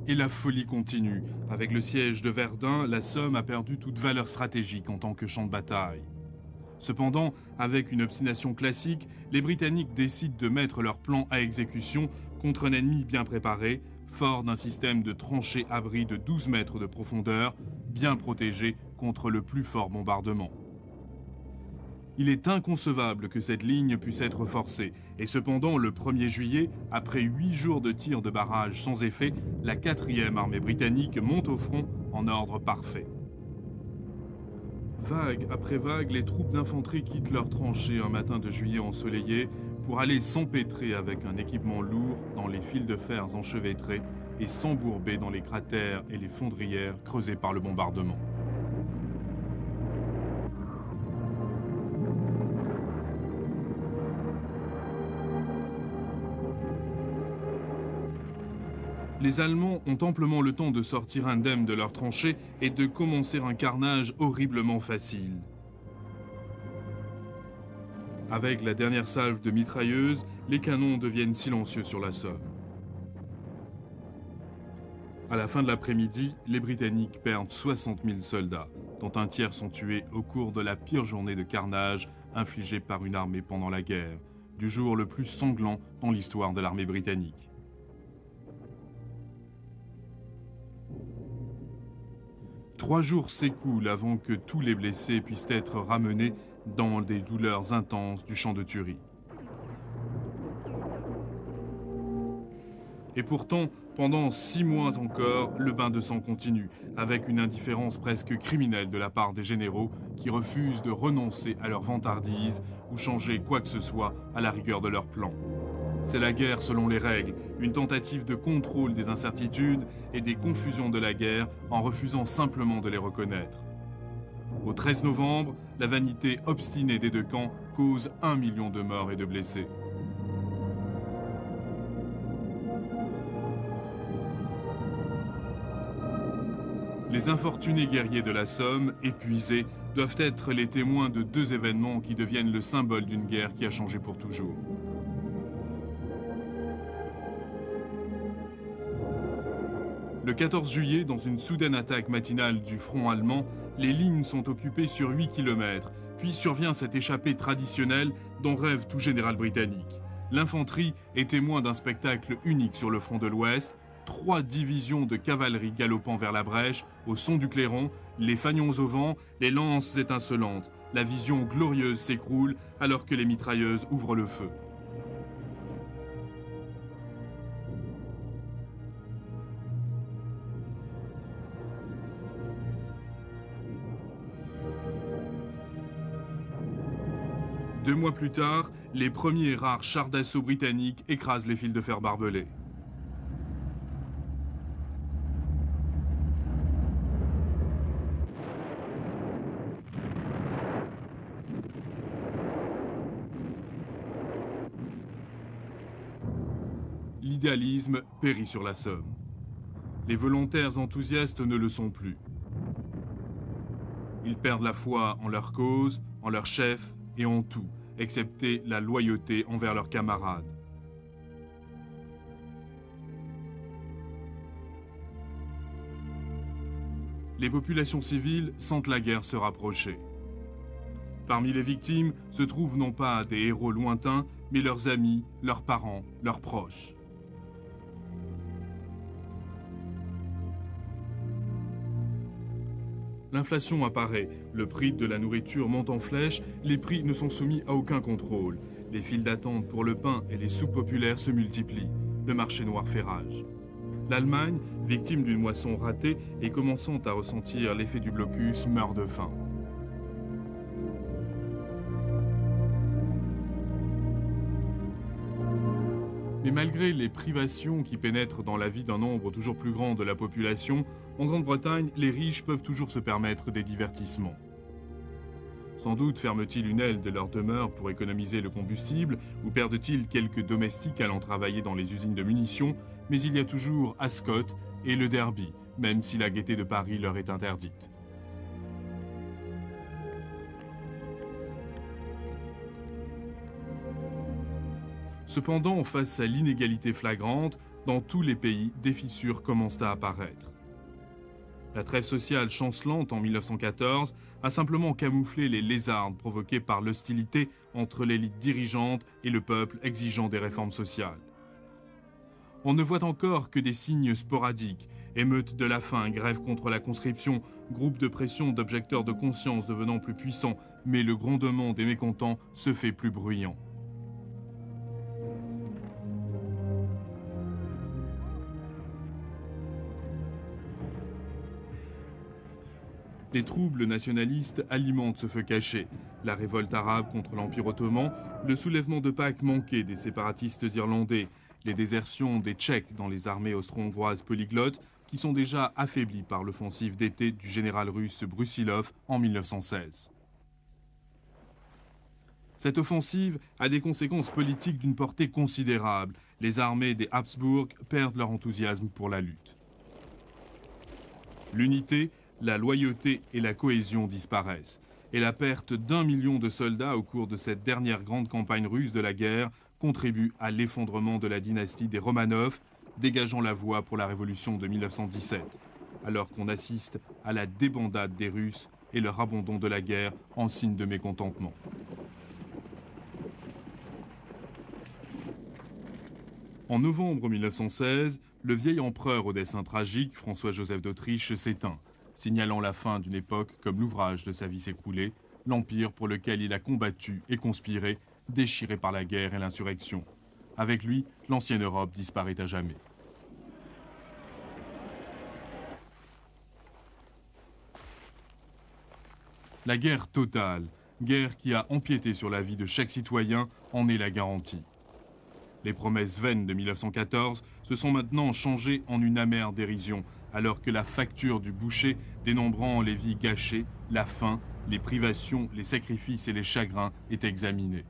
Et la folie continue. Avec le siège de Verdun, la Somme a perdu toute valeur stratégique en tant que champ de bataille. Cependant, avec une obstination classique, les Britanniques décident de mettre leur plan à exécution contre un ennemi bien préparé, fort d'un système de tranchées-abris de 12 mètres de profondeur, bien protégé contre le plus fort bombardement. Il est inconcevable que cette ligne puisse être forcée. Et cependant, le 1er juillet, après 8 jours de tirs de barrage sans effet, la 4e armée britannique monte au front en ordre parfait. Vague après vague, les troupes d'infanterie quittent leurs tranchées un matin de juillet ensoleillé pour aller s'empêtrer avec un équipement lourd dans les fils de fer enchevêtrés et s'embourber dans les cratères et les fondrières creusées par le bombardement. Les Allemands ont amplement le temps de sortir indemnes de leurs tranchées et de commencer un carnage horriblement facile. Avec la dernière salve de mitrailleuses, les canons deviennent silencieux sur la Somme. À la fin de l'après-midi, les Britanniques perdent 60 000 soldats, dont un tiers sont tués au cours de la pire journée de carnage infligée par une armée pendant la guerre, du jour le plus sanglant dans l'histoire de l'armée britannique. Trois jours s'écoulent avant que tous les blessés puissent être ramenés dans des douleurs intenses du champ de tuerie. Et pourtant, pendant 6 mois encore, le bain de sang continue, avec une indifférence presque criminelle de la part des généraux qui refusent de renoncer à leur vantardise ou changer quoi que ce soit à la rigueur de leur plan. C'est la guerre selon les règles, une tentative de contrôle des incertitudes et des confusions de la guerre en refusant simplement de les reconnaître. Au 13 novembre, la vanité obstinée des deux camps cause 1 million de morts et de blessés. Les infortunés guerriers de la Somme, épuisés, doivent être les témoins de 2 événements qui deviennent le symbole d'une guerre qui a changé pour toujours. Le 14 juillet, dans une soudaine attaque matinale du front allemand, les lignes sont occupées sur 8 km. Puis survient cette échappée traditionnelle dont rêve tout général britannique. L'infanterie est témoin d'un spectacle unique sur le front de l'Ouest. 3 divisions de cavalerie galopant vers la brèche, au son du clairon, les fanions au vent, les lances étincelantes. La vision glorieuse s'écroule alors que les mitrailleuses ouvrent le feu. Deux mois plus tard, les premiers et rares chars d'assaut britanniques écrasent les fils de fer barbelés. L'idéalisme périt sur la Somme. Les volontaires enthousiastes ne le sont plus. Ils perdent la foi en leur cause, en leur chef et en tout, excepté la loyauté envers leurs camarades. Les populations civiles sentent la guerre se rapprocher. Parmi les victimes se trouvent non pas des héros lointains, mais leurs amis, leurs parents, leurs proches. L'inflation apparaît, le prix de la nourriture monte en flèche, les prix ne sont soumis à aucun contrôle. Les files d'attente pour le pain et les soupes populaires se multiplient. Le marché noir fait rage. L'Allemagne, victime d'une moisson ratée et commençant à ressentir l'effet du blocus, meurt de faim. Mais malgré les privations qui pénètrent dans la vie d'un nombre toujours plus grand de la population, en Grande-Bretagne, les riches peuvent toujours se permettre des divertissements. Sans doute ferment-ils une aile de leur demeure pour économiser le combustible, ou perdent-ils quelques domestiques allant travailler dans les usines de munitions, mais il y a toujours Ascot et le Derby, même si la gaieté de Paris leur est interdite. Cependant, face à l'inégalité flagrante, dans tous les pays, des fissures commencent à apparaître. La trêve sociale chancelante en 1914 a simplement camouflé les lézardes provoquées par l'hostilité entre l'élite dirigeante et le peuple exigeant des réformes sociales. On ne voit encore que des signes sporadiques, émeutes de la faim, grève contre la conscription, groupes de pression d'objecteurs de conscience devenant plus puissants, mais le grondement des mécontents se fait plus bruyant. Les troubles nationalistes alimentent ce feu caché. La révolte arabe contre l'Empire ottoman, le soulèvement de Pâques manqué des séparatistes irlandais, les désertions des Tchèques dans les armées austro-hongroises polyglottes qui sont déjà affaiblies par l'offensive d'été du général russe Brusilov en 1916. Cette offensive a des conséquences politiques d'une portée considérable. Les armées des Habsbourg perdent leur enthousiasme pour la lutte. L'unité, la loyauté et la cohésion disparaissent. Et la perte d'1 million de soldats au cours de cette dernière grande campagne russe de la guerre contribue à l'effondrement de la dynastie des Romanov, dégageant la voie pour la révolution de 1917, alors qu'on assiste à la débandade des Russes et leur abandon de la guerre en signe de mécontentement. En novembre 1916, le vieil empereur au dessein tragique, François-Joseph d'Autriche, s'éteint, signalant la fin d'une époque comme l'ouvrage de sa vie s'écroulait, l'empire pour lequel il a combattu et conspiré, déchiré par la guerre et l'insurrection. Avec lui, l'ancienne Europe disparaît à jamais. La guerre totale, guerre qui a empiété sur la vie de chaque citoyen, en est la garantie. Les promesses vaines de 1914 se sont maintenant changées en une amère dérision, alors que la facture du boucher, dénombrant les vies gâchées, la faim, les privations, les sacrifices et les chagrins, est examinée.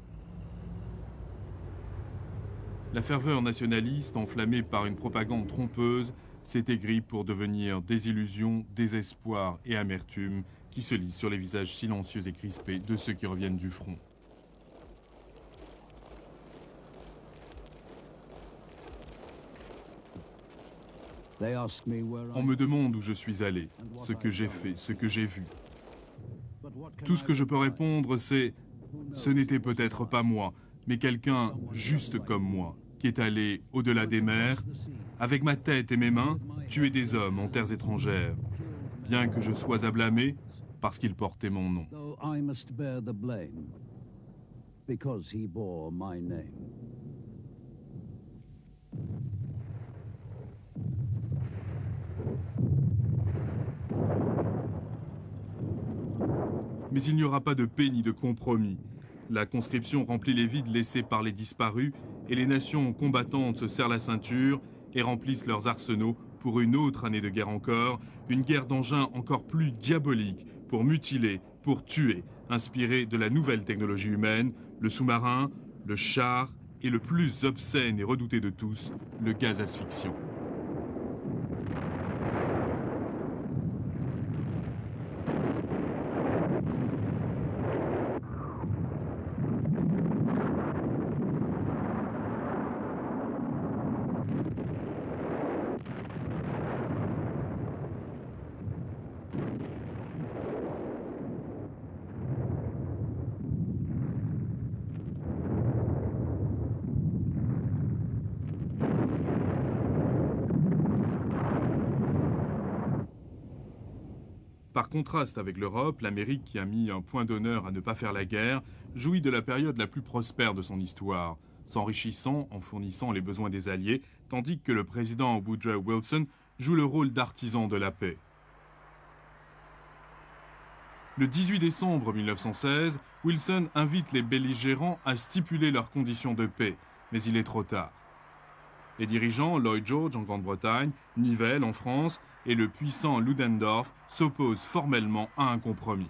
La ferveur nationaliste, enflammée par une propagande trompeuse, s'est aigrie pour devenir désillusion, désespoir et amertume qui se lisent sur les visages silencieux et crispés de ceux qui reviennent du front. On me demande où je suis allé, ce que j'ai fait, ce que j'ai vu. Tout ce que je peux répondre, c'est « ce n'était peut-être pas moi, mais quelqu'un juste comme moi, qui est allé au-delà des mers, avec ma tête et mes mains, tuer des hommes en terres étrangères, bien que je sois à blâmer, parce qu'ils portaient mon nom. » Mais il n'y aura pas de paix ni de compromis. La conscription remplit les vides laissés par les disparus et les nations combattantes se serrent la ceinture et remplissent leurs arsenaux pour une autre année de guerre encore, une guerre d'engins encore plus diabolique pour mutiler, pour tuer, inspirée de la nouvelle technologie humaine, le sous-marin, le char et le plus obscène et redouté de tous, le gaz asphyxiant. Par contraste avec l'Europe, l'Amérique, qui a mis un point d'honneur à ne pas faire la guerre, jouit de la période la plus prospère de son histoire, s'enrichissant en fournissant les besoins des Alliés, tandis que le président Woodrow Wilson joue le rôle d'artisan de la paix. Le 18 décembre 1916, Wilson invite les belligérants à stipuler leurs conditions de paix, mais il est trop tard. Les dirigeants, Lloyd George en Grande-Bretagne, Nivelle en France et le puissant Ludendorff s'opposent formellement à un compromis.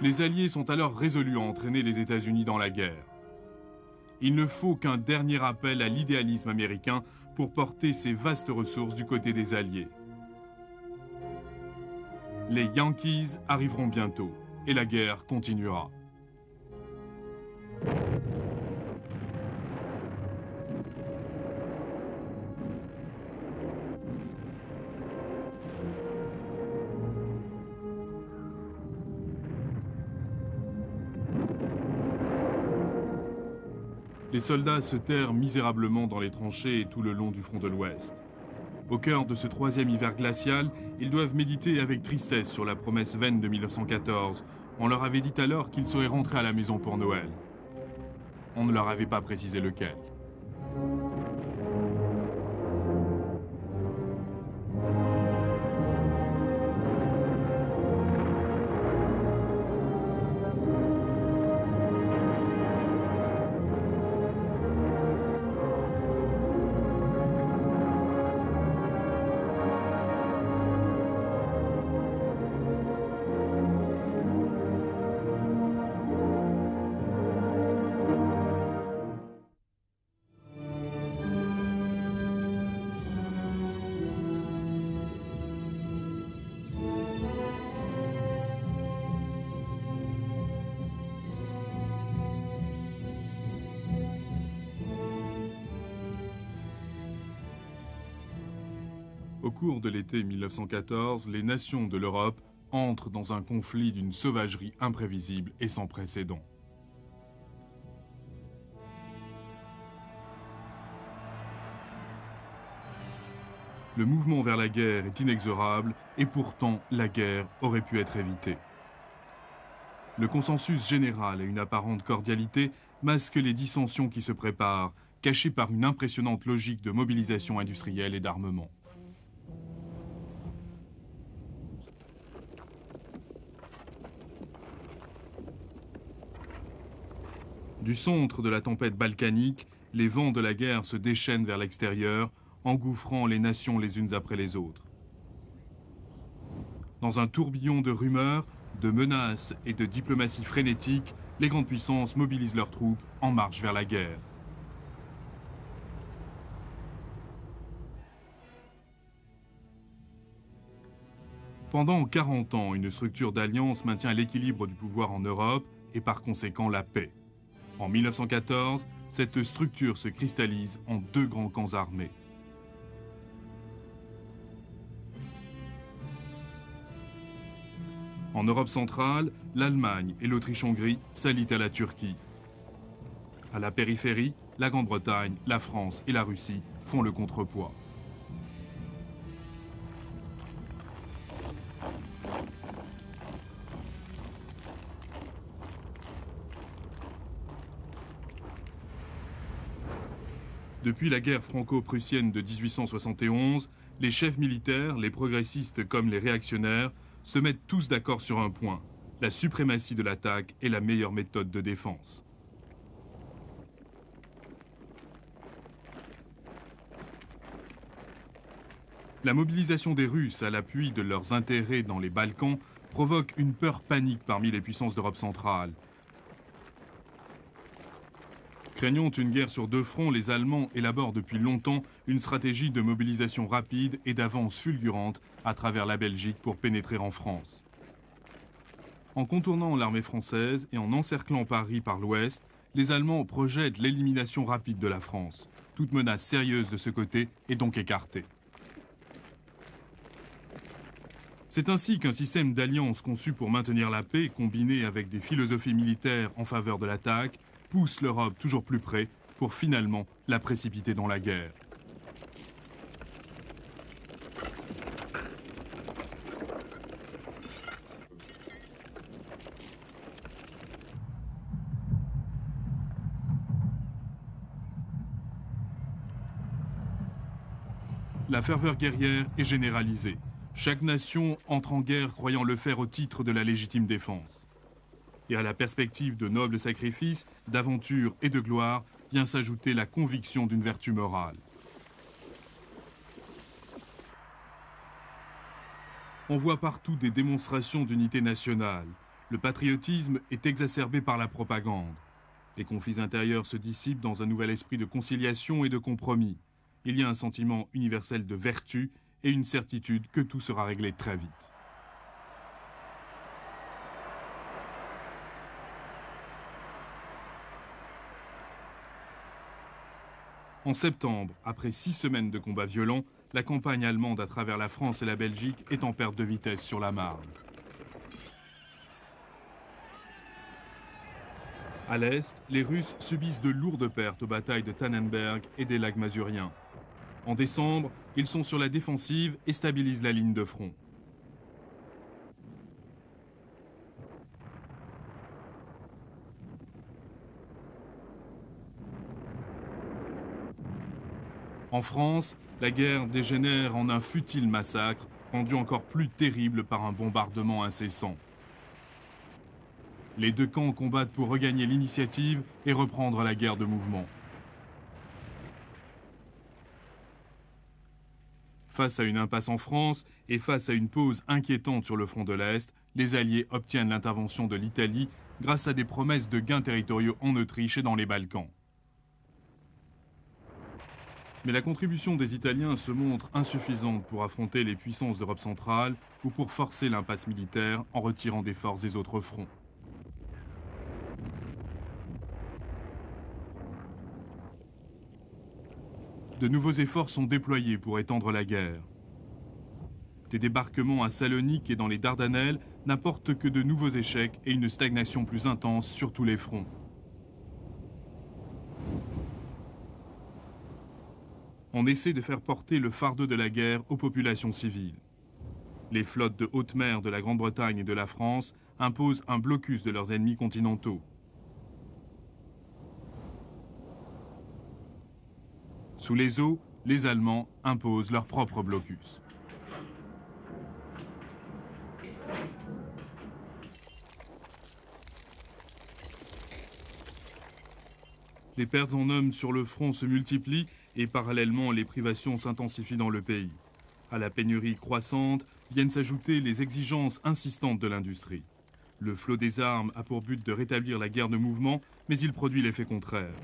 Les Alliés sont alors résolus à entraîner les États-Unis dans la guerre. Il ne faut qu'un dernier appel à l'idéalisme américain pour porter ces vastes ressources du côté des Alliés. Les Yankees arriveront bientôt et la guerre continuera. Les soldats se terrent misérablement dans les tranchées et tout le long du front de l'Ouest. Au cœur de ce troisième hiver glacial, ils doivent méditer avec tristesse sur la promesse vaine de 1914. On leur avait dit alors qu'ils seraient rentrés à la maison pour Noël. On ne leur avait pas précisé lequel. Au cours de l'été 1914, les nations de l'Europe entrent dans un conflit d'une sauvagerie imprévisible et sans précédent. Le mouvement vers la guerre est inexorable et pourtant la guerre aurait pu être évitée. Le consensus général et une apparente cordialité masquent les dissensions qui se préparent, cachées par une impressionnante logique de mobilisation industrielle et d'armement. Du centre de la tempête balkanique, les vents de la guerre se déchaînent vers l'extérieur, engouffrant les nations les unes après les autres. Dans un tourbillon de rumeurs, de menaces et de diplomatie frénétique, les grandes puissances mobilisent leurs troupes en marche vers la guerre. Pendant 40 ans, une structure d'alliance maintient l'équilibre du pouvoir en Europe et par conséquent la paix. En 1914, cette structure se cristallise en deux grands camps armés. En Europe centrale, l'Allemagne et l'Autriche-Hongrie s'allient à la Turquie. À la périphérie, la Grande-Bretagne, la France et la Russie font le contrepoids. Depuis la guerre franco-prussienne de 1871, les chefs militaires, les progressistes comme les réactionnaires, se mettent tous d'accord sur un point. La suprématie de l'attaque est la meilleure méthode de défense. La mobilisation des Russes à l'appui de leurs intérêts dans les Balkans provoque une peur panique parmi les puissances d'Europe centrale. Craignant une guerre sur deux fronts, les Allemands élaborent depuis longtemps une stratégie de mobilisation rapide et d'avance fulgurante à travers la Belgique pour pénétrer en France. En contournant l'armée française et en encerclant Paris par l'ouest, les Allemands projettent l'élimination rapide de la France. Toute menace sérieuse de ce côté est donc écartée. C'est ainsi qu'un système d'alliance conçu pour maintenir la paix, combiné avec des philosophies militaires en faveur de l'attaque, pousse l'Europe toujours plus près pour finalement la précipiter dans la guerre. La ferveur guerrière est généralisée. Chaque nation entre en guerre croyant le faire au titre de la légitime défense. Et à la perspective de nobles sacrifices, d'aventures et de gloire, vient s'ajouter la conviction d'une vertu morale. On voit partout des démonstrations d'unité nationale. Le patriotisme est exacerbé par la propagande. Les conflits intérieurs se dissipent dans un nouvel esprit de conciliation et de compromis. Il y a un sentiment universel de vertu et une certitude que tout sera réglé très vite. En septembre, après 6 semaines de combats violents, la campagne allemande à travers la France et la Belgique est en perte de vitesse sur la Marne. À l'est, les Russes subissent de lourdes pertes aux batailles de Tannenberg et des lacs Masuriens. En décembre, ils sont sur la défensive et stabilisent la ligne de front. En France, la guerre dégénère en un futile massacre, rendu encore plus terrible par un bombardement incessant. Les deux camps combattent pour regagner l'initiative et reprendre la guerre de mouvement. Face à une impasse en France et face à une pause inquiétante sur le front de l'Est, les Alliés obtiennent l'intervention de l'Italie grâce à des promesses de gains territoriaux en Autriche et dans les Balkans. Mais la contribution des Italiens se montre insuffisante pour affronter les puissances d'Europe centrale ou pour forcer l'impasse militaire en retirant des forces des autres fronts. De nouveaux efforts sont déployés pour étendre la guerre. Des débarquements à Salonique et dans les Dardanelles n'apportent que de nouveaux échecs et une stagnation plus intense sur tous les fronts. On essaie de faire porter le fardeau de la guerre aux populations civiles. Les flottes de haute mer de la Grande-Bretagne et de la France imposent un blocus de leurs ennemis continentaux. Sous les eaux, les Allemands imposent leur propre blocus. Les pertes en hommes sur le front se multiplient et parallèlement les privations s'intensifient dans le pays. À la pénurie croissante viennent s'ajouter les exigences insistantes de l'industrie. Le flot des armes a pour but de rétablir la guerre de mouvement, mais il produit l'effet contraire.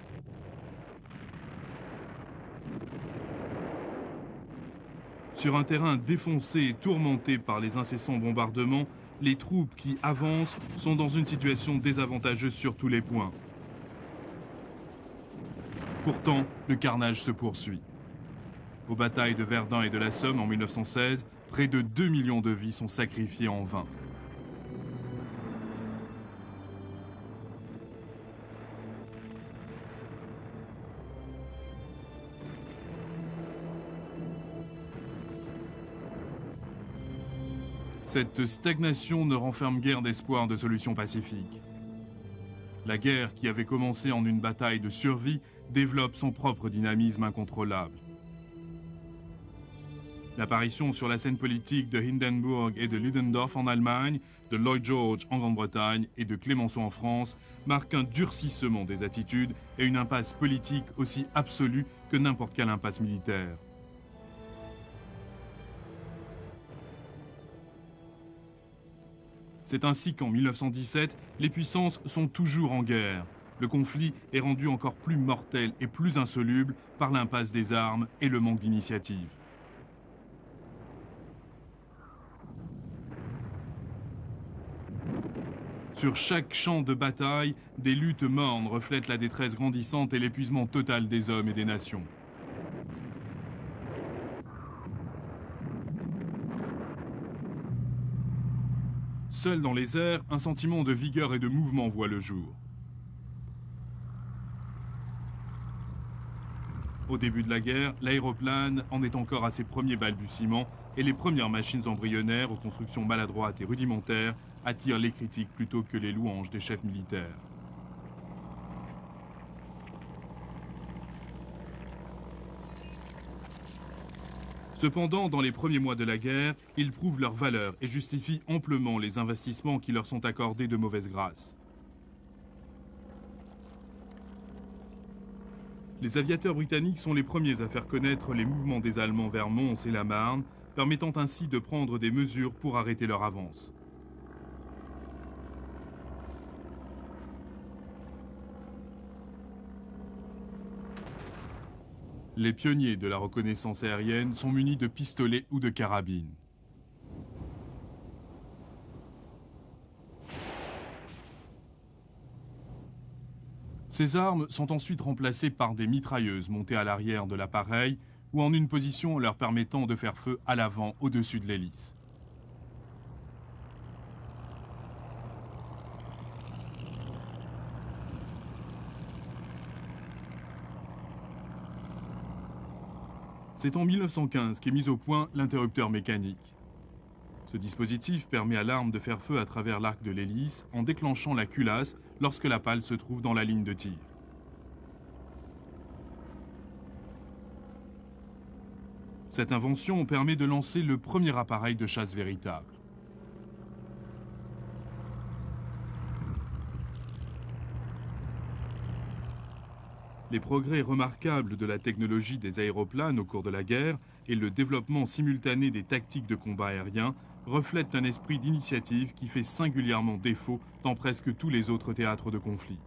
Sur un terrain défoncé et tourmenté par les incessants bombardements, les troupes qui avancent sont dans une situation désavantageuse sur tous les points. Pourtant, le carnage se poursuit. Aux batailles de Verdun et de la Somme en 1916, près de 2 millions de vies sont sacrifiées en vain. Cette stagnation ne renferme guère d'espoir de solution pacifique. La guerre, qui avait commencé en une bataille de survie, développe son propre dynamisme incontrôlable. L'apparition sur la scène politique de Hindenburg et de Ludendorff en Allemagne, de Lloyd George en Grande-Bretagne et de Clémenceau en France marque un durcissement des attitudes et une impasse politique aussi absolue que n'importe quelle impasse militaire. C'est ainsi qu'en 1917, les puissances sont toujours en guerre. Le conflit est rendu encore plus mortel et plus insoluble par l'impasse des armes et le manque d'initiative. Sur chaque champ de bataille, des luttes mornes reflètent la détresse grandissante et l'épuisement total des hommes et des nations. Seul dans les airs, un sentiment de vigueur et de mouvement voit le jour. Au début de la guerre, l'aéroplane en est encore à ses premiers balbutiements et les premières machines embryonnaires aux constructions maladroites et rudimentaires attirent les critiques plutôt que les louanges des chefs militaires. Cependant, dans les premiers mois de la guerre, ils prouvent leur valeur et justifient amplement les investissements qui leur sont accordés de mauvaise grâce. Les aviateurs britanniques sont les premiers à faire connaître les mouvements des Allemands vers Mons et la Marne, permettant ainsi de prendre des mesures pour arrêter leur avance. Les pionniers de la reconnaissance aérienne sont munis de pistolets ou de carabines. Ces armes sont ensuite remplacées par des mitrailleuses montées à l'arrière de l'appareil ou en une position leur permettant de faire feu à l'avant au-dessus de l'hélice. C'est en 1915 qu'est mis au point l'interrupteur mécanique. Ce dispositif permet à l'arme de faire feu à travers l'arc de l'hélice en déclenchant la culasse lorsque la pale se trouve dans la ligne de tir. Cette invention permet de lancer le premier appareil de chasse véritable. Les progrès remarquables de la technologie des aéroplanes au cours de la guerre et le développement simultané des tactiques de combat aérien reflètent un esprit d'initiative qui fait singulièrement défaut dans presque tous les autres théâtres de conflit.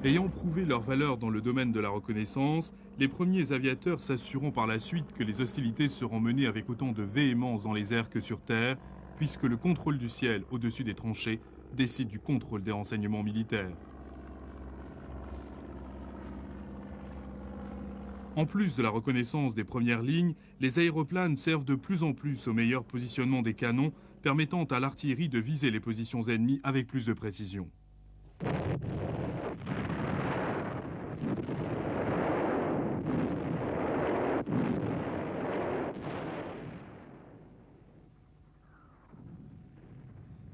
Ayant prouvé leur valeur dans le domaine de la reconnaissance, les premiers aviateurs s'assureront par la suite que les hostilités seront menées avec autant de véhémence dans les airs que sur terre, puisque le contrôle du ciel au-dessus des tranchées décide du contrôle des renseignements militaires. En plus de la reconnaissance des premières lignes, les aéroplanes servent de plus en plus au meilleur positionnement des canons, permettant à l'artillerie de viser les positions ennemies avec plus de précision.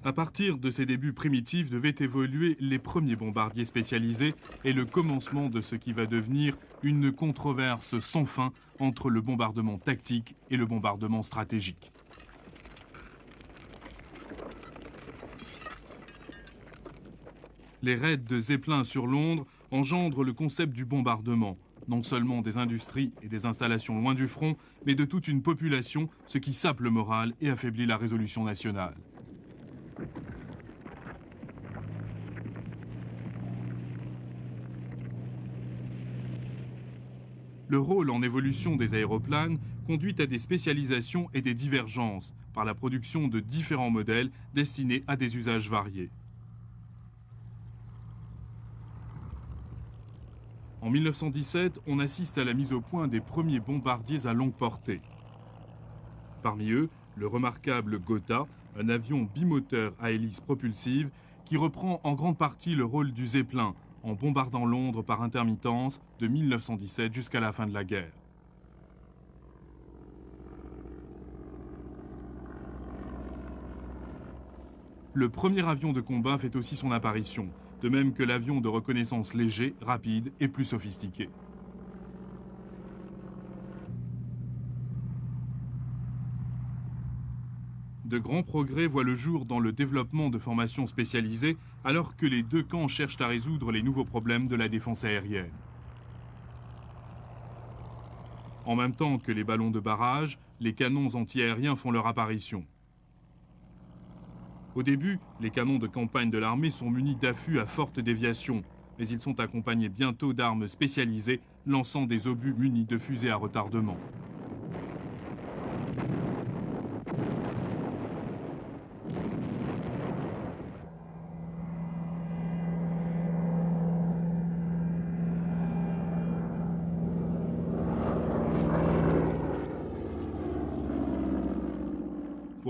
À partir de ces débuts primitifs devaient évoluer les premiers bombardiers spécialisés et le commencement de ce qui va devenir une controverse sans fin entre le bombardement tactique et le bombardement stratégique. Les raids de Zeppelin sur Londres engendrent le concept du bombardement, non seulement des industries et des installations loin du front, mais de toute une population, ce qui sape le moral et affaiblit la résolution nationale. Le rôle en évolution des aéroplanes conduit à des spécialisations et des divergences par la production de différents modèles destinés à des usages variés. En 1917, on assiste à la mise au point des premiers bombardiers à longue portée. Parmi eux, le remarquable Gotha, un avion bimoteur à hélice propulsive qui reprend en grande partie le rôle du Zeppelin en bombardant Londres par intermittence de 1917 jusqu'à la fin de la guerre. Le premier avion de combat fait aussi son apparition, de même que l'avion de reconnaissance léger, rapide et plus sophistiqué. De grands progrès voient le jour dans le développement de formations spécialisées, alors que les deux camps cherchent à résoudre les nouveaux problèmes de la défense aérienne. En même temps que les ballons de barrage, les canons antiaériens font leur apparition. Au début, les canons de campagne de l'armée sont munis d'affûts à forte déviation, mais ils sont accompagnés bientôt d'armes spécialisées lançant des obus munis de fusées à retardement.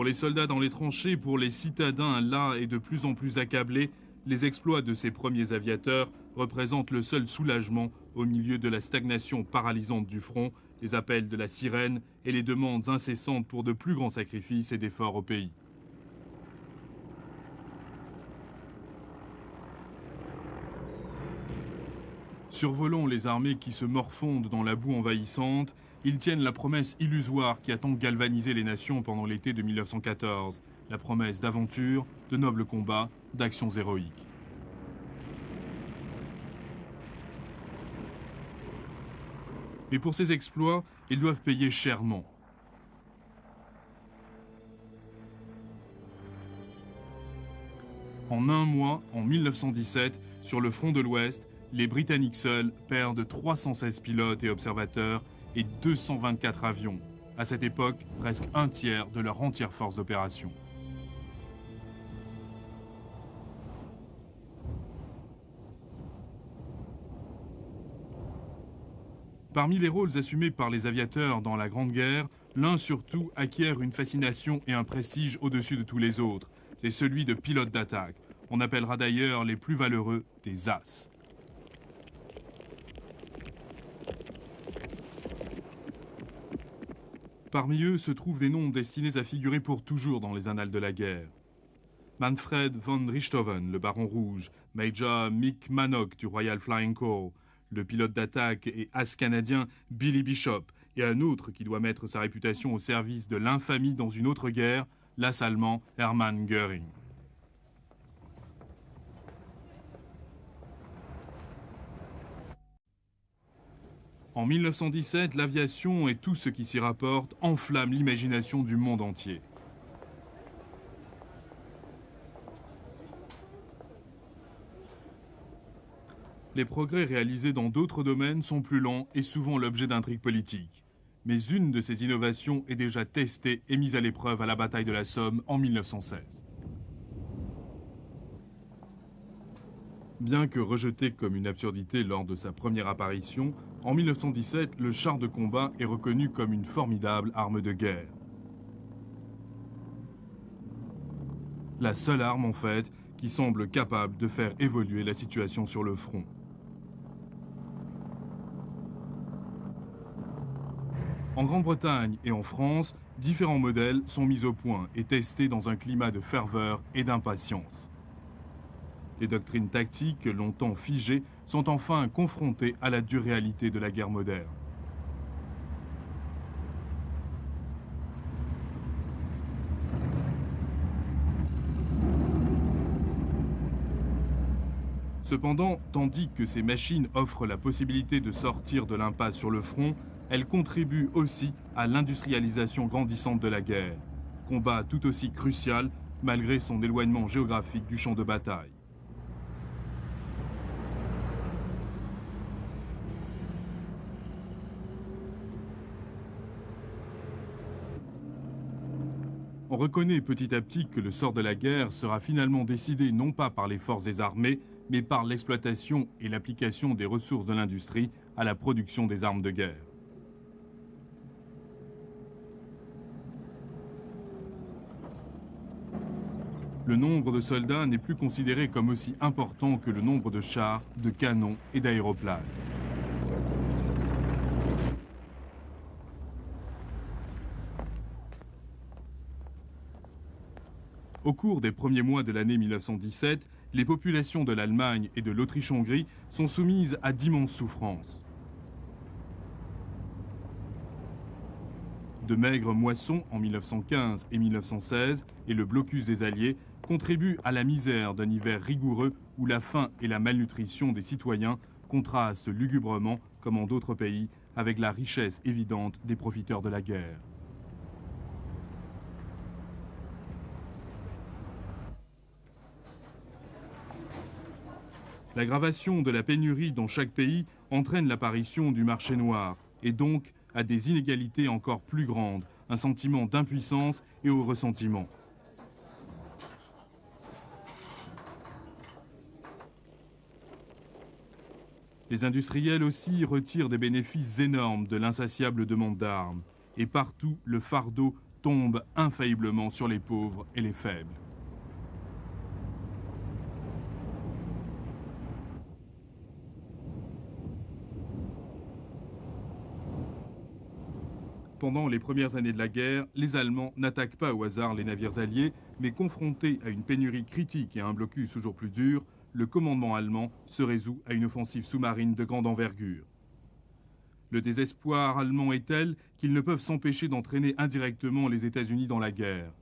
Pour les soldats dans les tranchées, pour les citadins là et de plus en plus accablés, les exploits de ces premiers aviateurs représentent le seul soulagement au milieu de la stagnation paralysante du front, les appels de la sirène et les demandes incessantes pour de plus grands sacrifices et d'efforts au pays. Survolant les armées qui se morfondent dans la boue envahissante, ils tiennent la promesse illusoire qui a tant galvanisé les nations pendant l'été de 1914. La promesse d'aventure, de nobles combats, d'actions héroïques. Mais pour ces exploits, ils doivent payer chèrement. En un mois, en 1917, sur le front de l'Ouest, les Britanniques seuls perdent 316 pilotes et observateurs et 224 avions. À cette époque, presque un tiers de leur entière force d'opération. Parmi les rôles assumés par les aviateurs dans la Grande Guerre, l'un surtout acquiert une fascination et un prestige au-dessus de tous les autres. C'est celui de pilote d'attaque. On appellera d'ailleurs les plus valeureux des As. Parmi eux se trouvent des noms destinés à figurer pour toujours dans les annales de la guerre. Manfred von Richthofen, le Baron Rouge, Major Mick Manock du Royal Flying Corps, le pilote d'attaque et as canadien Billy Bishop, et un autre qui doit mettre sa réputation au service de l'infamie dans une autre guerre, l'as allemand Hermann Göring. En 1917, l'aviation et tout ce qui s'y rapporte enflamment l'imagination du monde entier. Les progrès réalisés dans d'autres domaines sont plus lents et souvent l'objet d'intrigues politiques. Mais une de ces innovations est déjà testée et mise à l'épreuve à la bataille de la Somme en 1916. Bien que rejeté comme une absurdité lors de sa première apparition, en 1917, le char de combat est reconnu comme une formidable arme de guerre. La seule arme, en fait, qui semble capable de faire évoluer la situation sur le front. En Grande-Bretagne et en France, différents modèles sont mis au point et testés dans un climat de ferveur et d'impatience. Les doctrines tactiques, longtemps figées, sont enfin confrontées à la dure réalité de la guerre moderne. Cependant, tandis que ces machines offrent la possibilité de sortir de l'impasse sur le front, elles contribuent aussi à l'industrialisation grandissante de la guerre, combat tout aussi crucial malgré son éloignement géographique du champ de bataille. On reconnaît petit à petit que le sort de la guerre sera finalement décidé non pas par les forces des armées, mais par l'exploitation et l'application des ressources de l'industrie à la production des armes de guerre. Le nombre de soldats n'est plus considéré comme aussi important que le nombre de chars, de canons et d'aéroplanes. Au cours des premiers mois de l'année 1917, les populations de l'Allemagne et de l'Autriche-Hongrie sont soumises à d'immenses souffrances. De maigres moissons en 1915 et 1916 et le blocus des Alliés contribuent à la misère d'un hiver rigoureux où la faim et la malnutrition des citoyens contrastent lugubrement, comme en d'autres pays, avec la richesse évidente des profiteurs de la guerre. L'aggravation de la pénurie dans chaque pays entraîne l'apparition du marché noir et donc à des inégalités encore plus grandes, un sentiment d'impuissance et au ressentiment. Les industriels aussi retirent des bénéfices énormes de l'insatiable demande d'armes. Et partout, le fardeau tombe infailliblement sur les pauvres et les faibles. Pendant les premières années de la guerre, les Allemands n'attaquent pas au hasard les navires alliés, mais confrontés à une pénurie critique et à un blocus toujours plus dur, le commandement allemand se résout à une offensive sous-marine de grande envergure. Le désespoir allemand est tel qu'ils ne peuvent s'empêcher d'entraîner indirectement les États-Unis dans la guerre.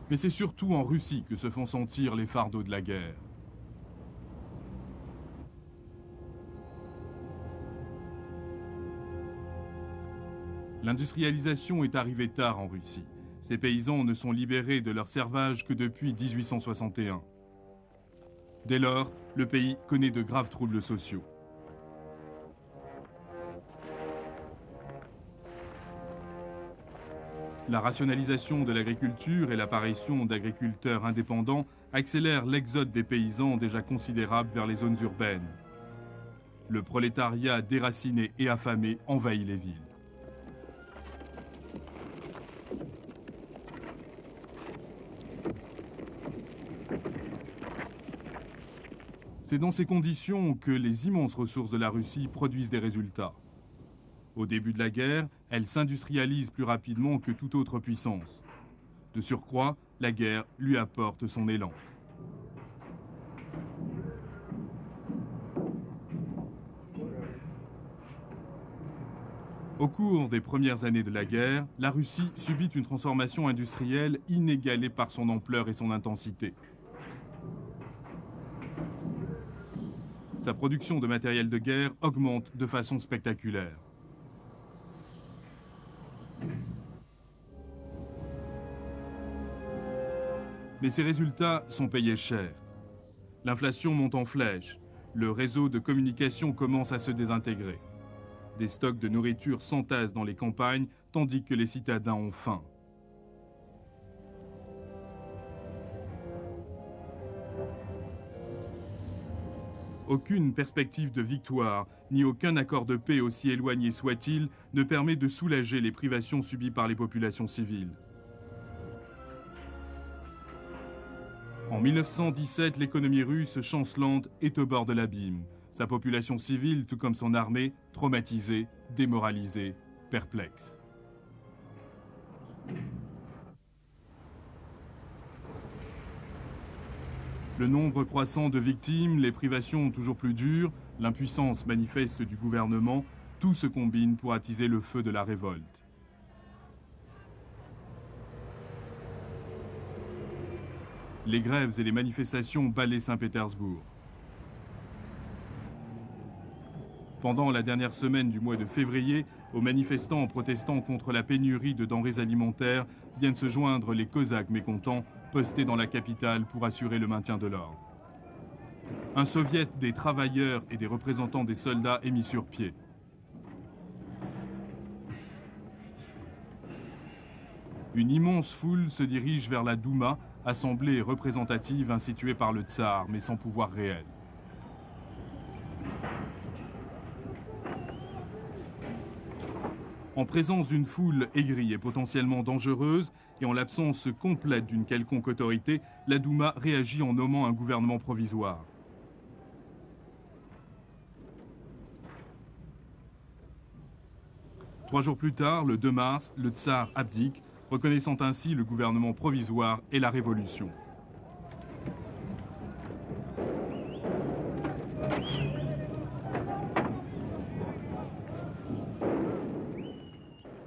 Mais c'est surtout en Russie que se font sentir les fardeaux de la guerre. L'industrialisation est arrivée tard en Russie. Ces paysans ne sont libérés de leur servage que depuis 1861. Dès lors, le pays connaît de graves troubles sociaux. La rationalisation de l'agriculture et l'apparition d'agriculteurs indépendants accélèrent l'exode des paysans déjà considérable vers les zones urbaines. Le prolétariat déraciné et affamé envahit les villes. C'est dans ces conditions que les immenses ressources de la Russie produisent des résultats. Au début de la guerre, elle s'industrialise plus rapidement que toute autre puissance. De surcroît, la guerre lui apporte son élan. Au cours des premières années de la guerre, la Russie subit une transformation industrielle inégalée par son ampleur et son intensité. Sa production de matériel de guerre augmente de façon spectaculaire. Mais ces résultats sont payés cher. L'inflation monte en flèche. Le réseau de communication commence à se désintégrer. Des stocks de nourriture s'entassent dans les campagnes, tandis que les citadins ont faim. Aucune perspective de victoire, ni aucun accord de paix, aussi éloigné soit-il, ne permet de soulager les privations subies par les populations civiles. En 1917, l'économie russe, chancelante, est au bord de l'abîme. Sa population civile, tout comme son armée, traumatisée, démoralisée, perplexe. Le nombre croissant de victimes, les privations toujours plus dures, l'impuissance manifeste du gouvernement, tout se combine pour attiser le feu de la révolte. Les grèves et les manifestations balaient Saint-Pétersbourg. Pendant la dernière semaine du mois de février, aux manifestants protestant contre la pénurie de denrées alimentaires viennent se joindre les Cosaques mécontents, postés dans la capitale pour assurer le maintien de l'ordre. Un soviet des travailleurs et des représentants des soldats est mis sur pied. Une immense foule se dirige vers la Douma, assemblée représentative instituée par le tsar, mais sans pouvoir réel. En présence d'une foule aigrie et potentiellement dangereuse, et en l'absence complète d'une quelconque autorité, la Douma réagit en nommant un gouvernement provisoire. Trois jours plus tard, le 2 mars, le tsar abdique, reconnaissant ainsi le gouvernement provisoire et la révolution.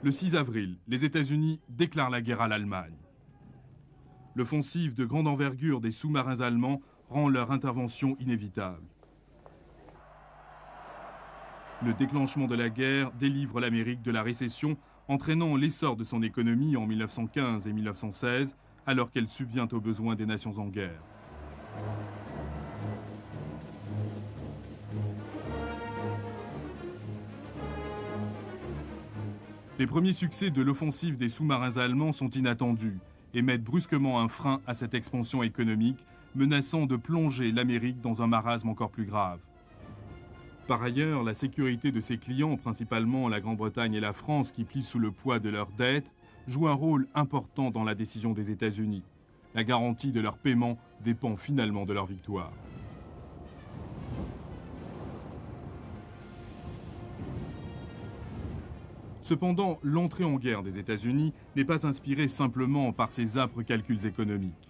Le 6 avril, les États-Unis déclarent la guerre à l'Allemagne. L'offensive de grande envergure des sous-marins allemands rend leur intervention inévitable. Le déclenchement de la guerre délivre l'Amérique de la récession, entraînant l'essor de son économie en 1915 et 1916, alors qu'elle subvient aux besoins des nations en guerre. Les premiers succès de l'offensive des sous-marins allemands sont inattendus et mettent brusquement un frein à cette expansion économique, menaçant de plonger l'Amérique dans un marasme encore plus grave. Par ailleurs, la sécurité de ses clients, principalement la Grande-Bretagne et la France qui plient sous le poids de leurs dettes, joue un rôle important dans la décision des États-Unis. La garantie de leur paiement dépend finalement de leur victoire. Cependant, l'entrée en guerre des États-Unis n'est pas inspirée simplement par ses âpres calculs économiques.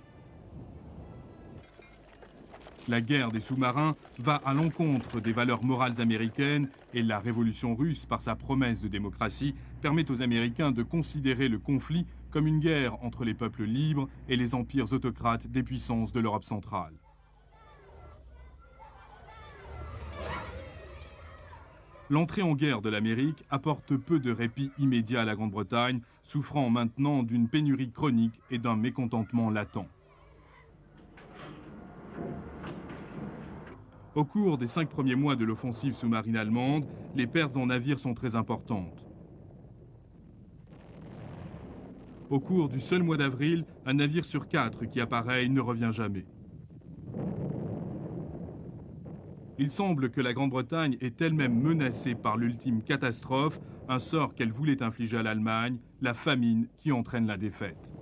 La guerre des sous-marins va à l'encontre des valeurs morales américaines et la révolution russe, par sa promesse de démocratie, permet aux Américains de considérer le conflit comme une guerre entre les peuples libres et les empires autocrates des puissances de l'Europe centrale. L'entrée en guerre de l'Amérique apporte peu de répit immédiat à la Grande-Bretagne, souffrant maintenant d'une pénurie chronique et d'un mécontentement latent. Au cours des 5 premiers mois de l'offensive sous-marine allemande, les pertes en navires sont très importantes. Au cours du seul mois d'avril, un navire sur 4 qui apparaît ne revient jamais. Il semble que la Grande-Bretagne est elle-même menacée par l'ultime catastrophe, un sort qu'elle voulait infliger à l'Allemagne, la famine qui entraîne la défaite.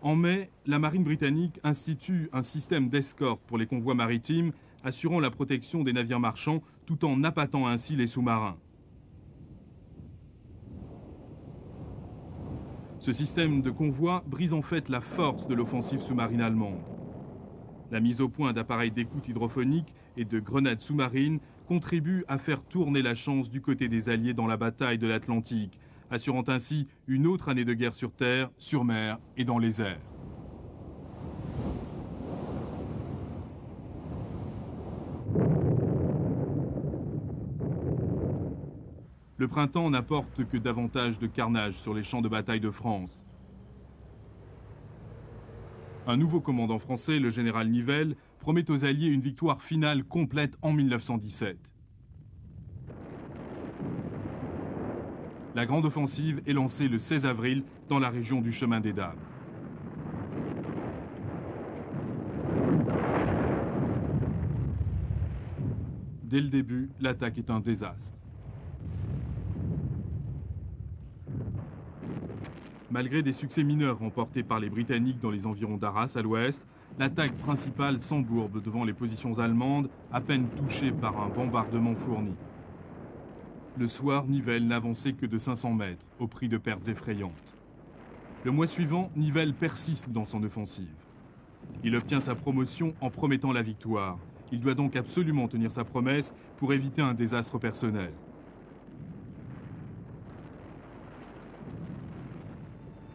En mai, la marine britannique institue un système d'escorte pour les convois maritimes, assurant la protection des navires marchands tout en appâtant ainsi les sous-marins. Ce système de convoi brise en fait la force de l'offensive sous-marine allemande. La mise au point d'appareils d'écoute hydrophonique et de grenades sous-marines contribue à faire tourner la chance du côté des Alliés dans la bataille de l'Atlantique, assurant ainsi une autre année de guerre sur terre, sur mer et dans les airs. Le printemps n'apporte que davantage de carnage sur les champs de bataille de France. Un nouveau commandant français, le général Nivelle, promet aux Alliés une victoire finale complète en 1917. La grande offensive est lancée le 16 avril dans la région du Chemin des Dames. Dès le début, l'attaque est un désastre. Malgré des succès mineurs remportés par les Britanniques dans les environs d'Arras à l'ouest, l'attaque principale s'embourbe devant les positions allemandes, à peine touchées par un bombardement fourni. Le soir, Nivelle n'avançait que de 500 mètres, au prix de pertes effrayantes. Le mois suivant, Nivelle persiste dans son offensive. Il obtient sa promotion en promettant la victoire. Il doit donc absolument tenir sa promesse pour éviter un désastre personnel.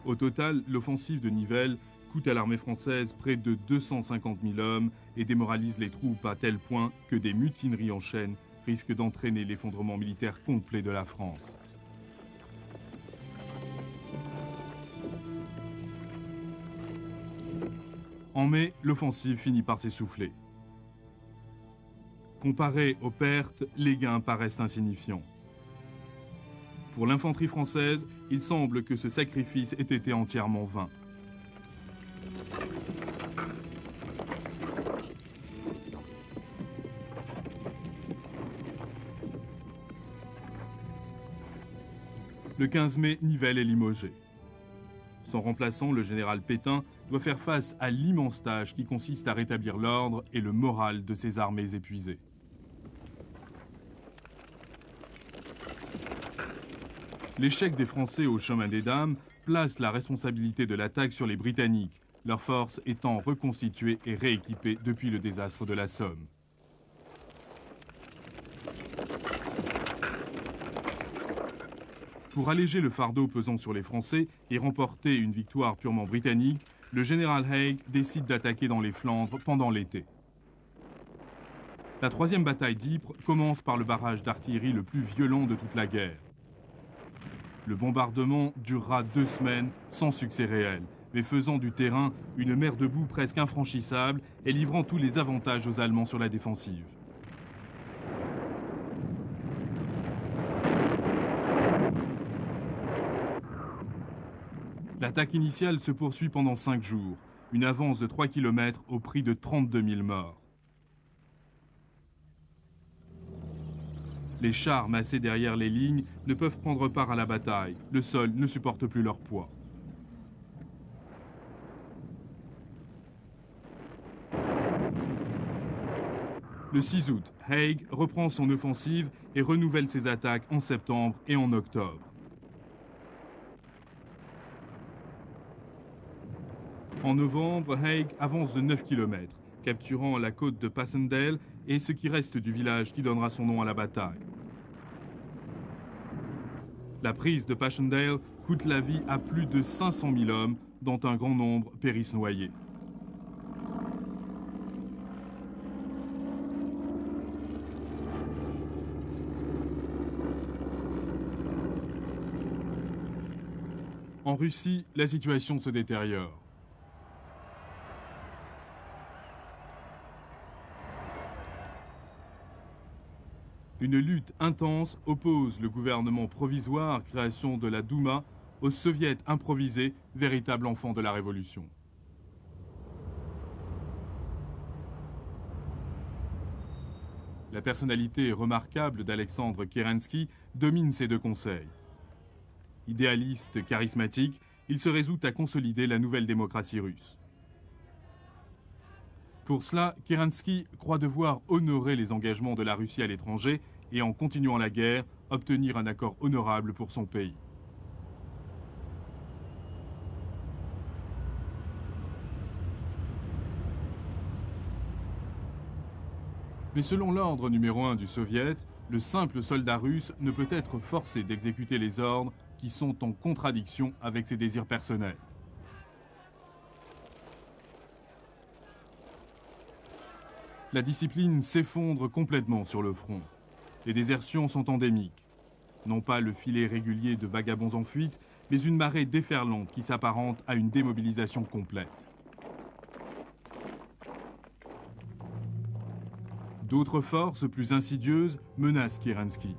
Au total, l'offensive de Nivelle coûte à l'armée française près de 250 000 hommes et démoralise les troupes à tel point que des mutineries en chaîne risquent d'entraîner l'effondrement militaire complet de la France. En mai, l'offensive finit par s'essouffler. Comparé aux pertes, les gains paraissent insignifiants. Pour l'infanterie française, il semble que ce sacrifice ait été entièrement vain. Le 15 mai, Nivelle est limogé. Son remplaçant, le général Pétain, doit faire face à l'immense tâche qui consiste à rétablir l'ordre et le moral de ses armées épuisées. L'échec des Français au Chemin des Dames place la responsabilité de l'attaque sur les Britanniques, leurs forces étant reconstituées et rééquipées depuis le désastre de la Somme. Pour alléger le fardeau pesant sur les Français et remporter une victoire purement britannique, le général Haig décide d'attaquer dans les Flandres pendant l'été. La troisième bataille d'Ypres commence par le barrage d'artillerie le plus violent de toute la guerre. Le bombardement durera 2 semaines sans succès réel, mais faisant du terrain une mer de boue presque infranchissable et livrant tous les avantages aux Allemands sur la défensive. L'attaque initiale se poursuit pendant 5 jours, une avance de 3 km au prix de 32 000 morts. Les chars massés derrière les lignes ne peuvent prendre part à la bataille. Le sol ne supporte plus leur poids. Le 6 août, Haig reprend son offensive et renouvelle ses attaques en septembre et en octobre. En novembre, Haig avance de 9 km, capturant la côte de Passendale et ce qui reste du village qui donnera son nom à la bataille. La prise de Passchendaele coûte la vie à plus de 500 000 hommes, dont un grand nombre périssent noyés. En Russie, la situation se détériore. Une lutte intense oppose le gouvernement provisoire, création de la Douma, aux soviets improvisés, véritable enfant de la révolution. La personnalité remarquable d'Alexandre Kerensky domine ces deux conseils. Idéaliste, charismatique, il se résout à consolider la nouvelle démocratie russe. Pour cela, Kerensky croit devoir honorer les engagements de la Russie à l'étranger et, en continuant la guerre, obtenir un accord honorable pour son pays. Mais selon l'ordre numéro 1 du Soviet, le simple soldat russe ne peut être forcé d'exécuter les ordres qui sont en contradiction avec ses désirs personnels. La discipline s'effondre complètement sur le front. Les désertions sont endémiques. Non pas le filet régulier de vagabonds en fuite, mais une marée déferlante qui s'apparente à une démobilisation complète. D'autres forces plus insidieuses menacent Kerensky.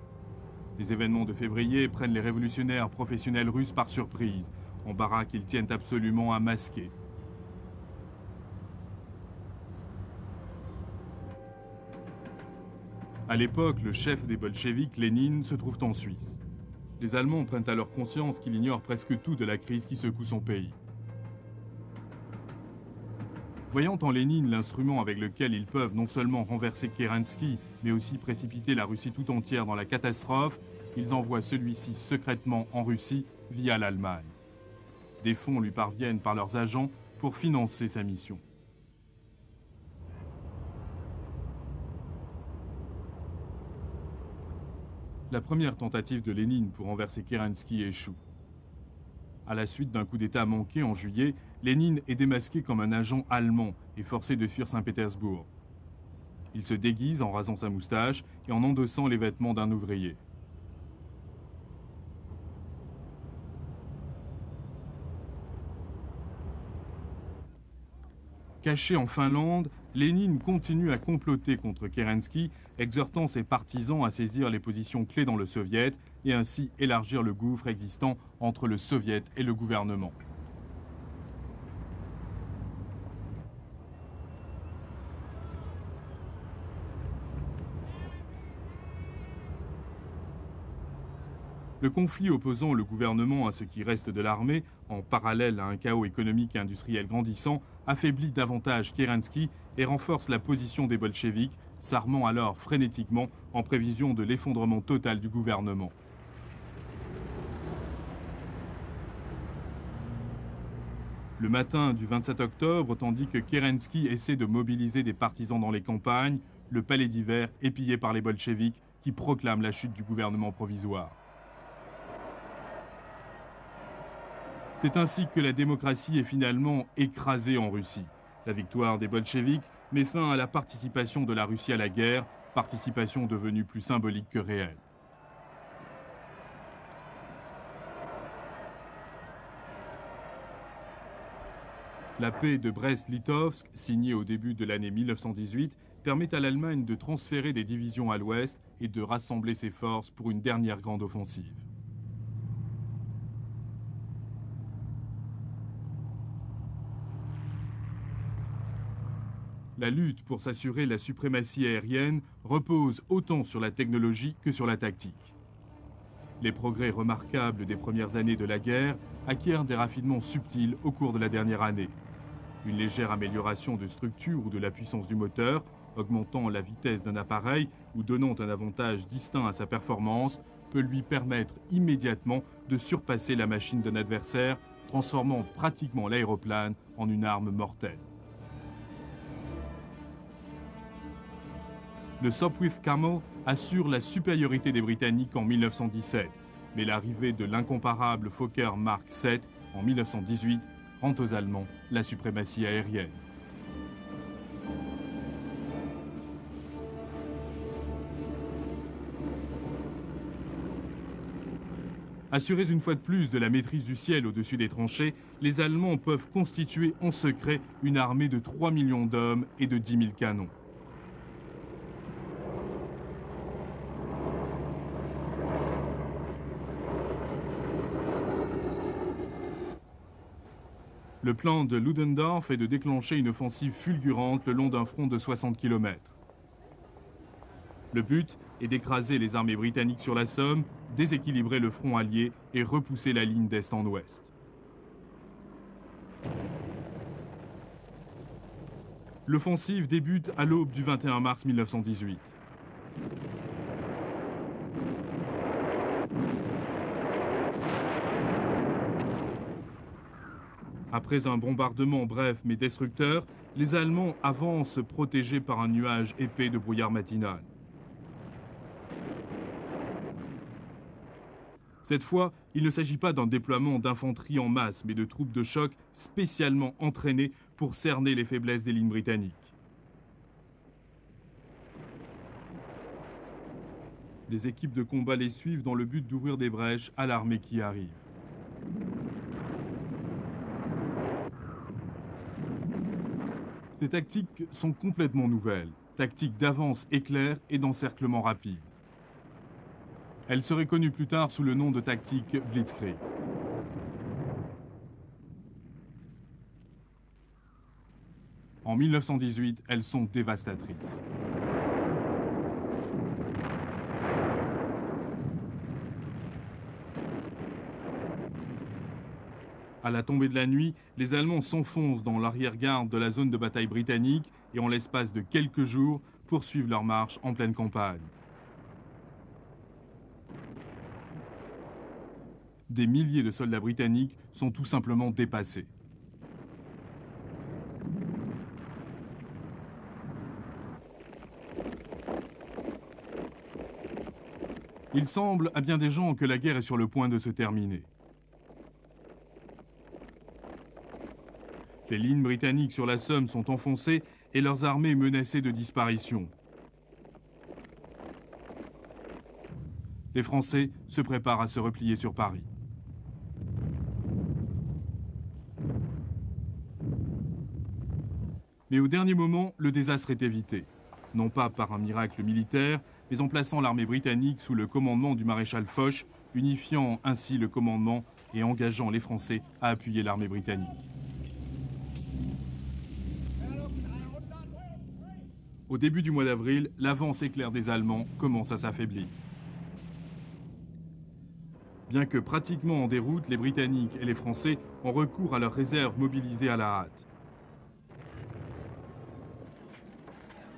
Les événements de février prennent les révolutionnaires professionnels russes par surprise, embarras qu'ils tiennent absolument à masquer. À l'époque, le chef des bolcheviks, Lénine, se trouve en Suisse. Les Allemands prennent alors conscience qu'il ignore presque tout de la crise qui secoue son pays. Voyant en Lénine l'instrument avec lequel ils peuvent non seulement renverser Kerensky, mais aussi précipiter la Russie tout entière dans la catastrophe, ils envoient celui-ci secrètement en Russie via l'Allemagne. Des fonds lui parviennent par leurs agents pour financer sa mission. La première tentative de Lénine pour renverser Kerensky échoue. À la suite d'un coup d'État manqué en juillet, Lénine est démasqué comme un agent allemand et forcé de fuir Saint-Pétersbourg. Il se déguise en rasant sa moustache et en endossant les vêtements d'un ouvrier. Caché en Finlande, Lénine continue à comploter contre Kerensky, exhortant ses partisans à saisir les positions clés dans le Soviet et ainsi élargir le gouffre existant entre le Soviet et le gouvernement. Le conflit opposant le gouvernement à ce qui reste de l'armée, en parallèle à un chaos économique et industriel grandissant, affaiblit davantage Kerensky et renforce la position des bolcheviks, s'armant alors frénétiquement en prévision de l'effondrement total du gouvernement. Le matin du 27 octobre, tandis que Kerensky essaie de mobiliser des partisans dans les campagnes, le palais d'hiver est pillé par les bolcheviks qui proclament la chute du gouvernement provisoire. C'est ainsi que la démocratie est finalement écrasée en Russie. La victoire des bolcheviks met fin à la participation de la Russie à la guerre, participation devenue plus symbolique que réelle. La paix de Brest-Litovsk, signée au début de l'année 1918, permet à l'Allemagne de transférer des divisions à l'ouest et de rassembler ses forces pour une dernière grande offensive. La lutte pour s'assurer la suprématie aérienne repose autant sur la technologie que sur la tactique. Les progrès remarquables des premières années de la guerre acquièrent des raffinements subtils au cours de la dernière année. Une légère amélioration de structure ou de la puissance du moteur, augmentant la vitesse d'un appareil ou donnant un avantage distinct à sa performance, peut lui permettre immédiatement de surpasser la machine d'un adversaire, transformant pratiquement l'aéroplane en une arme mortelle. Le Sopwith Camel assure la supériorité des Britanniques en 1917, mais l'arrivée de l'incomparable Fokker Mark 7 en 1918 rend aux Allemands la suprématie aérienne. Assurés une fois de plus de la maîtrise du ciel au-dessus des tranchées, les Allemands peuvent constituer en secret une armée de 3 millions d'hommes et de 10 000 canons. Le plan de Ludendorff est de déclencher une offensive fulgurante le long d'un front de 60 km. Le but est d'écraser les armées britanniques sur la Somme, déséquilibrer le front allié et repousser la ligne d'est en ouest. L'offensive débute à l'aube du 21 mars 1918. Après un bombardement bref mais destructeur, les Allemands avancent protégés par un nuage épais de brouillard matinal. Cette fois, il ne s'agit pas d'un déploiement d'infanterie en masse, mais de troupes de choc spécialement entraînées pour cerner les faiblesses des lignes britanniques. Des équipes de combat les suivent dans le but d'ouvrir des brèches à l'armée qui arrive. Ces tactiques sont complètement nouvelles, tactiques d'avance éclair et d'encerclement rapide. Elles seraient connues plus tard sous le nom de tactique Blitzkrieg. En 1918, elles sont dévastatrices. À la tombée de la nuit, les Allemands s'enfoncent dans l'arrière-garde de la zone de bataille britannique et en l'espace de quelques jours poursuivent leur marche en pleine campagne. Des milliers de soldats britanniques sont tout simplement dépassés. Il semble à bien des gens que la guerre est sur le point de se terminer. Les lignes britanniques sur la Somme sont enfoncées et leurs armées menacées de disparition. Les Français se préparent à se replier sur Paris. Mais au dernier moment, le désastre est évité. Non pas par un miracle militaire, mais en plaçant l'armée britannique sous le commandement du maréchal Foch, unifiant ainsi le commandement et engageant les Français à appuyer l'armée britannique. Au début du mois d'avril, l'avance éclair des Allemands commence à s'affaiblir. Bien que pratiquement en déroute, les Britanniques et les Français ont recours à leurs réserves mobilisées à la hâte.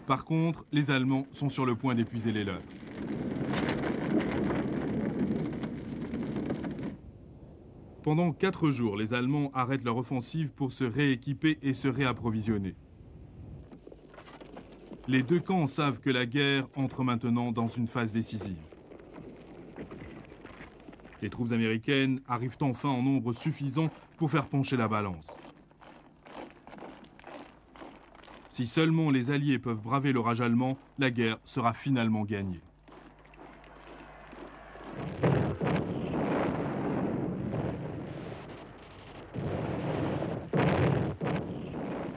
Par contre, les Allemands sont sur le point d'épuiser les leurs. Pendant 4 jours, les Allemands arrêtent leur offensive pour se rééquiper et se réapprovisionner. Les deux camps savent que la guerre entre maintenant dans une phase décisive. Les troupes américaines arrivent enfin en nombre suffisant pour faire pencher la balance. Si seulement les Alliés peuvent braver l'orage allemand, la guerre sera finalement gagnée.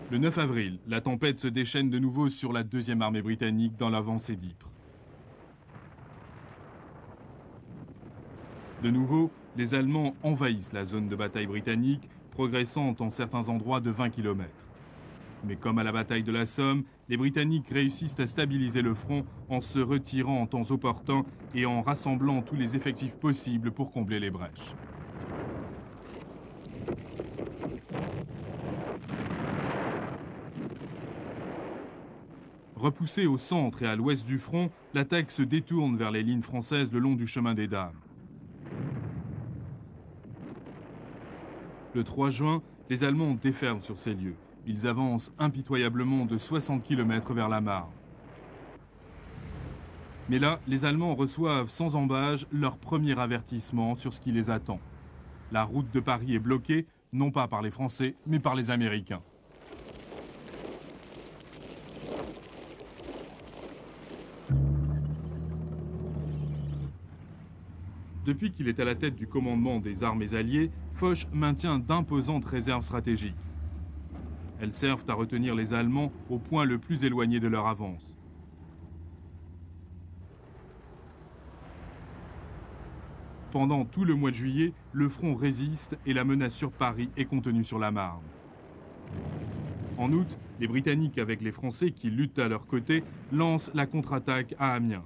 Le 9 avril, la tempête se déchaîne de nouveau sur la deuxième armée britannique dans l'avancée d'Ypres. De nouveau, les Allemands envahissent la zone de bataille britannique, progressant en certains endroits de 20 km. Mais comme à la bataille de la Somme, les Britanniques réussissent à stabiliser le front en se retirant en temps opportun et en rassemblant tous les effectifs possibles pour combler les brèches. Repoussée au centre et à l'ouest du front, l'attaque se détourne vers les lignes françaises le long du chemin des Dames. Le 3 juin, les Allemands déferlent sur ces lieux. Ils avancent impitoyablement de 60 km vers la Marne. Mais là, les Allemands reçoivent sans embâche leur premier avertissement sur ce qui les attend. La route de Paris est bloquée, non pas par les Français, mais par les Américains. Depuis qu'il est à la tête du commandement des armées alliées, Foch maintient d'imposantes réserves stratégiques. Elles servent à retenir les Allemands au point le plus éloigné de leur avance. Pendant tout le mois de juillet, le front résiste et la menace sur Paris est contenue sur la Marne. En août, les Britanniques, avec les Français qui luttent à leur côté, lancent la contre-attaque à Amiens.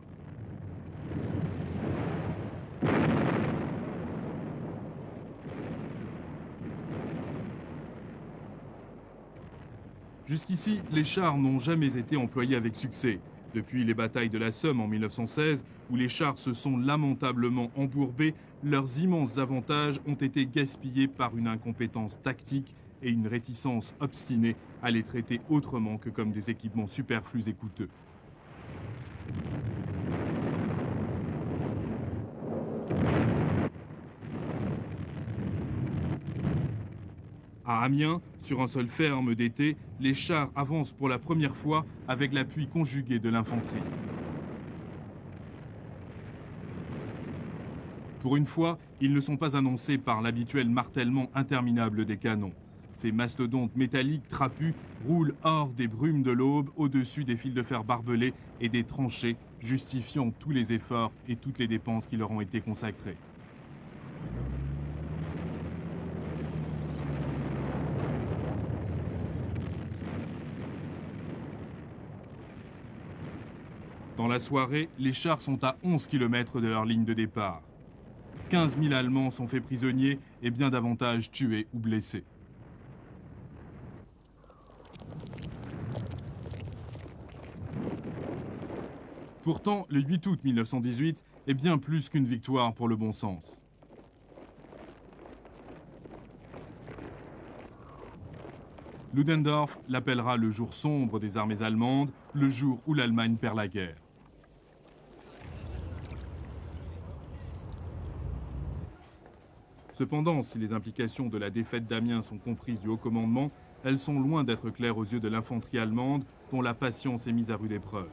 Jusqu'ici, les chars n'ont jamais été employés avec succès. Depuis les batailles de la Somme en 1916, où les chars se sont lamentablement embourbés, leurs immenses avantages ont été gaspillés par une incompétence tactique et une réticence obstinée à les traiter autrement que comme des équipements superflus et coûteux. À Amiens, sur un sol ferme d'été, les chars avancent pour la première fois avec l'appui conjugué de l'infanterie. Pour une fois, ils ne sont pas annoncés par l'habituel martèlement interminable des canons. Ces mastodontes métalliques trapus roulent hors des brumes de l'aube au-dessus des fils de fer barbelés et des tranchées, justifiant tous les efforts et toutes les dépenses qui leur ont été consacrées. Dans la soirée, les chars sont à 11 km de leur ligne de départ. 15 000 Allemands sont faits prisonniers et bien davantage tués ou blessés. Pourtant, le 8 août 1918 est bien plus qu'une victoire pour le bon sens. Ludendorff l'appellera le jour sombre des armées allemandes, le jour où l'Allemagne perd la guerre. Cependant, si les implications de la défaite d'Amiens sont comprises du haut commandement, elles sont loin d'être claires aux yeux de l'infanterie allemande, dont la patience est mise à rude épreuve.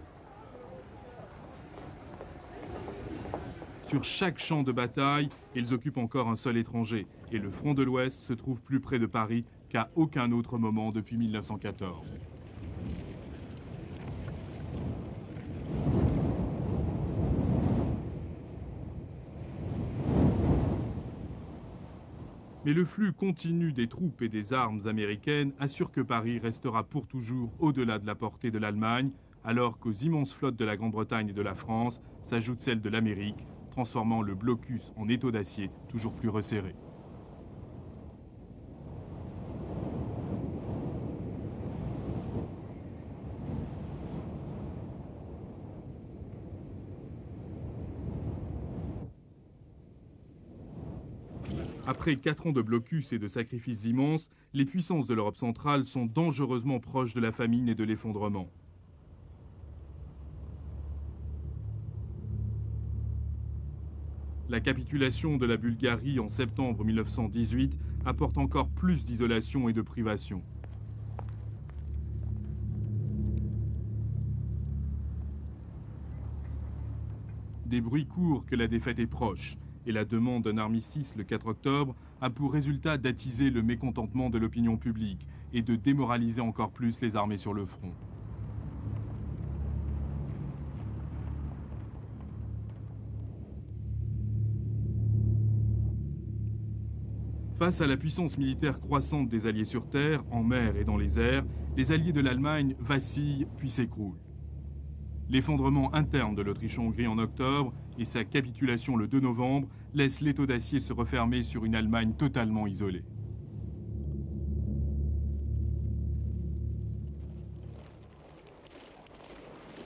Sur chaque champ de bataille, ils occupent encore un sol étranger, et le front de l'Ouest se trouve plus près de Paris qu'à aucun autre moment depuis 1914. Mais le flux continu des troupes et des armes américaines assure que Paris restera pour toujours au-delà de la portée de l'Allemagne, alors qu'aux immenses flottes de la Grande-Bretagne et de la France s'ajoute celle de l'Amérique, transformant le blocus en étau d'acier toujours plus resserré. Après 4 ans de blocus et de sacrifices immenses, les puissances de l'Europe centrale sont dangereusement proches de la famine et de l'effondrement. La capitulation de la Bulgarie en septembre 1918 apporte encore plus d'isolation et de privation. Des bruits courent que la défaite est proche, et la demande d'un armistice le 4 octobre a pour résultat d'attiser le mécontentement de l'opinion publique et de démoraliser encore plus les armées sur le front. Face à la puissance militaire croissante des Alliés sur terre, en mer et dans les airs, les Alliés de l'Allemagne vacillent puis s'écroulent. L'effondrement interne de l'Autriche-Hongrie en octobre et sa capitulation le 2 novembre laissent l'étau d'acier se refermer sur une Allemagne totalement isolée.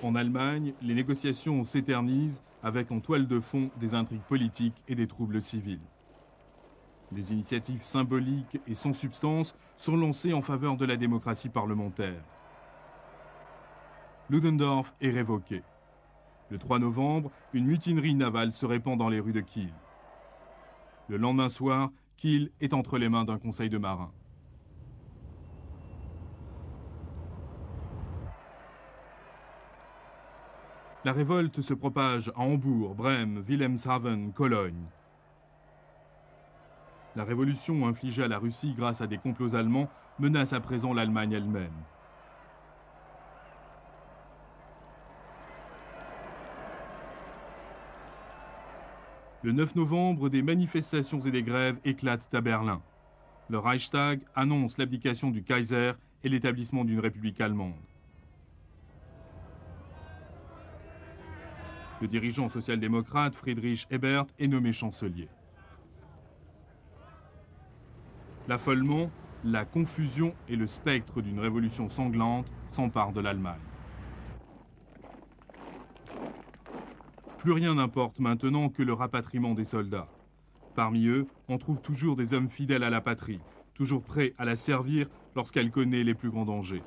En Allemagne, les négociations s'éternisent avec en toile de fond des intrigues politiques et des troubles civils. Des initiatives symboliques et sans substance sont lancées en faveur de la démocratie parlementaire. Ludendorff est révoqué. Le 3 novembre, une mutinerie navale se répand dans les rues de Kiel. Le lendemain soir, Kiel est entre les mains d'un conseil de marins. La révolte se propage à Hambourg, Brême, Wilhelmshaven, Cologne. La révolution infligée à la Russie grâce à des complots allemands menace à présent l'Allemagne elle-même. Le 9 novembre, des manifestations et des grèves éclatent à Berlin. Le Reichstag annonce l'abdication du Kaiser et l'établissement d'une république allemande. Le dirigeant social-démocrate Friedrich Ebert est nommé chancelier. L'affolement, la confusion et le spectre d'une révolution sanglante s'emparent de l'Allemagne. Plus rien n'importe maintenant que le rapatriement des soldats. Parmi eux, on trouve toujours des hommes fidèles à la patrie, toujours prêts à la servir lorsqu'elle connaît les plus grands dangers.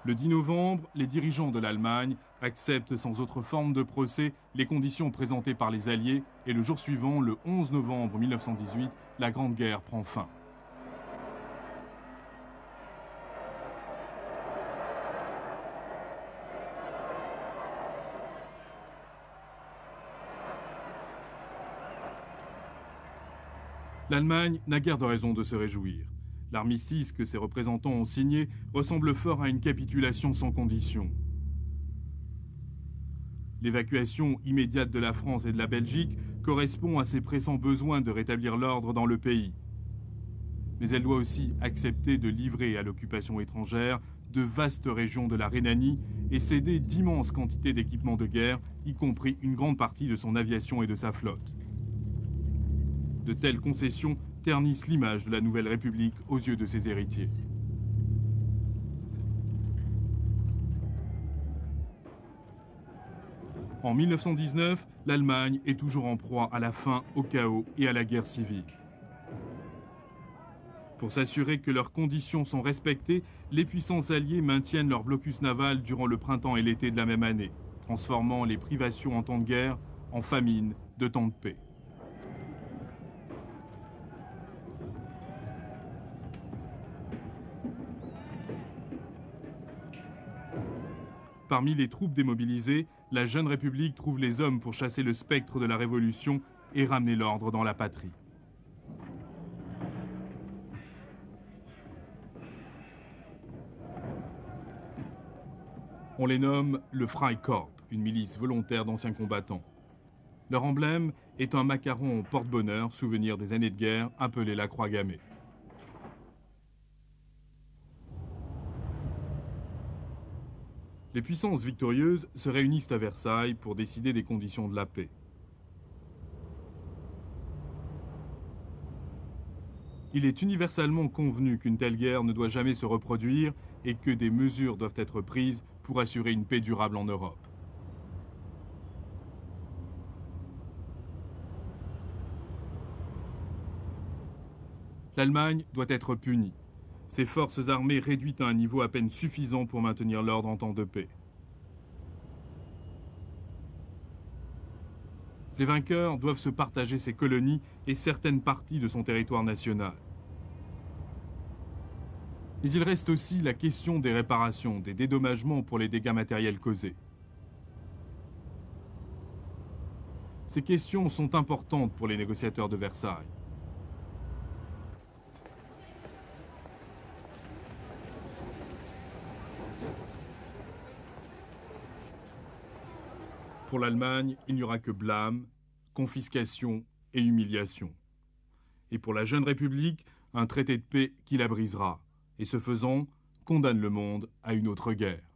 Le 10 novembre, les dirigeants de l'Allemagne acceptent sans autre forme de procès les conditions présentées par les Alliés et le jour suivant, le 11 novembre 1918, la Grande Guerre prend fin. L'Allemagne n'a guère de raison de se réjouir. L'armistice que ses représentants ont signé ressemble fort à une capitulation sans condition. L'évacuation immédiate de la France et de la Belgique correspond à ses pressants besoins de rétablir l'ordre dans le pays. Mais elle doit aussi accepter de livrer à l'occupation étrangère de vastes régions de la Rhénanie et céder d'immenses quantités d'équipements de guerre, y compris une grande partie de son aviation et de sa flotte. De telles concessions ternissent l'image de la Nouvelle République aux yeux de ses héritiers. En 1919, l'Allemagne est toujours en proie à la faim, au chaos et à la guerre civile. Pour s'assurer que leurs conditions sont respectées, les puissances alliées maintiennent leur blocus naval durant le printemps et l'été de la même année, transformant les privations en temps de guerre en famine de temps de paix. Parmi les troupes démobilisées, la jeune République trouve les hommes pour chasser le spectre de la Révolution et ramener l'ordre dans la patrie. On les nomme le Freikorps, une milice volontaire d'anciens combattants. Leur emblème est un macaron en porte-bonheur, souvenir des années de guerre, appelé la croix gammée. Les puissances victorieuses se réunissent à Versailles pour décider des conditions de la paix. Il est universellement convenu qu'une telle guerre ne doit jamais se reproduire et que des mesures doivent être prises pour assurer une paix durable en Europe. L'Allemagne doit être punie. Ses forces armées réduites à un niveau à peine suffisant pour maintenir l'ordre en temps de paix. Les vainqueurs doivent se partager ses colonies et certaines parties de son territoire national. Mais il reste aussi la question des réparations, des dédommagements pour les dégâts matériels causés. Ces questions sont importantes pour les négociateurs de Versailles. Pour l'Allemagne, il n'y aura que blâme, confiscation et humiliation. Et pour la jeune République, un traité de paix qui la brisera, et ce faisant, condamne le monde à une autre guerre.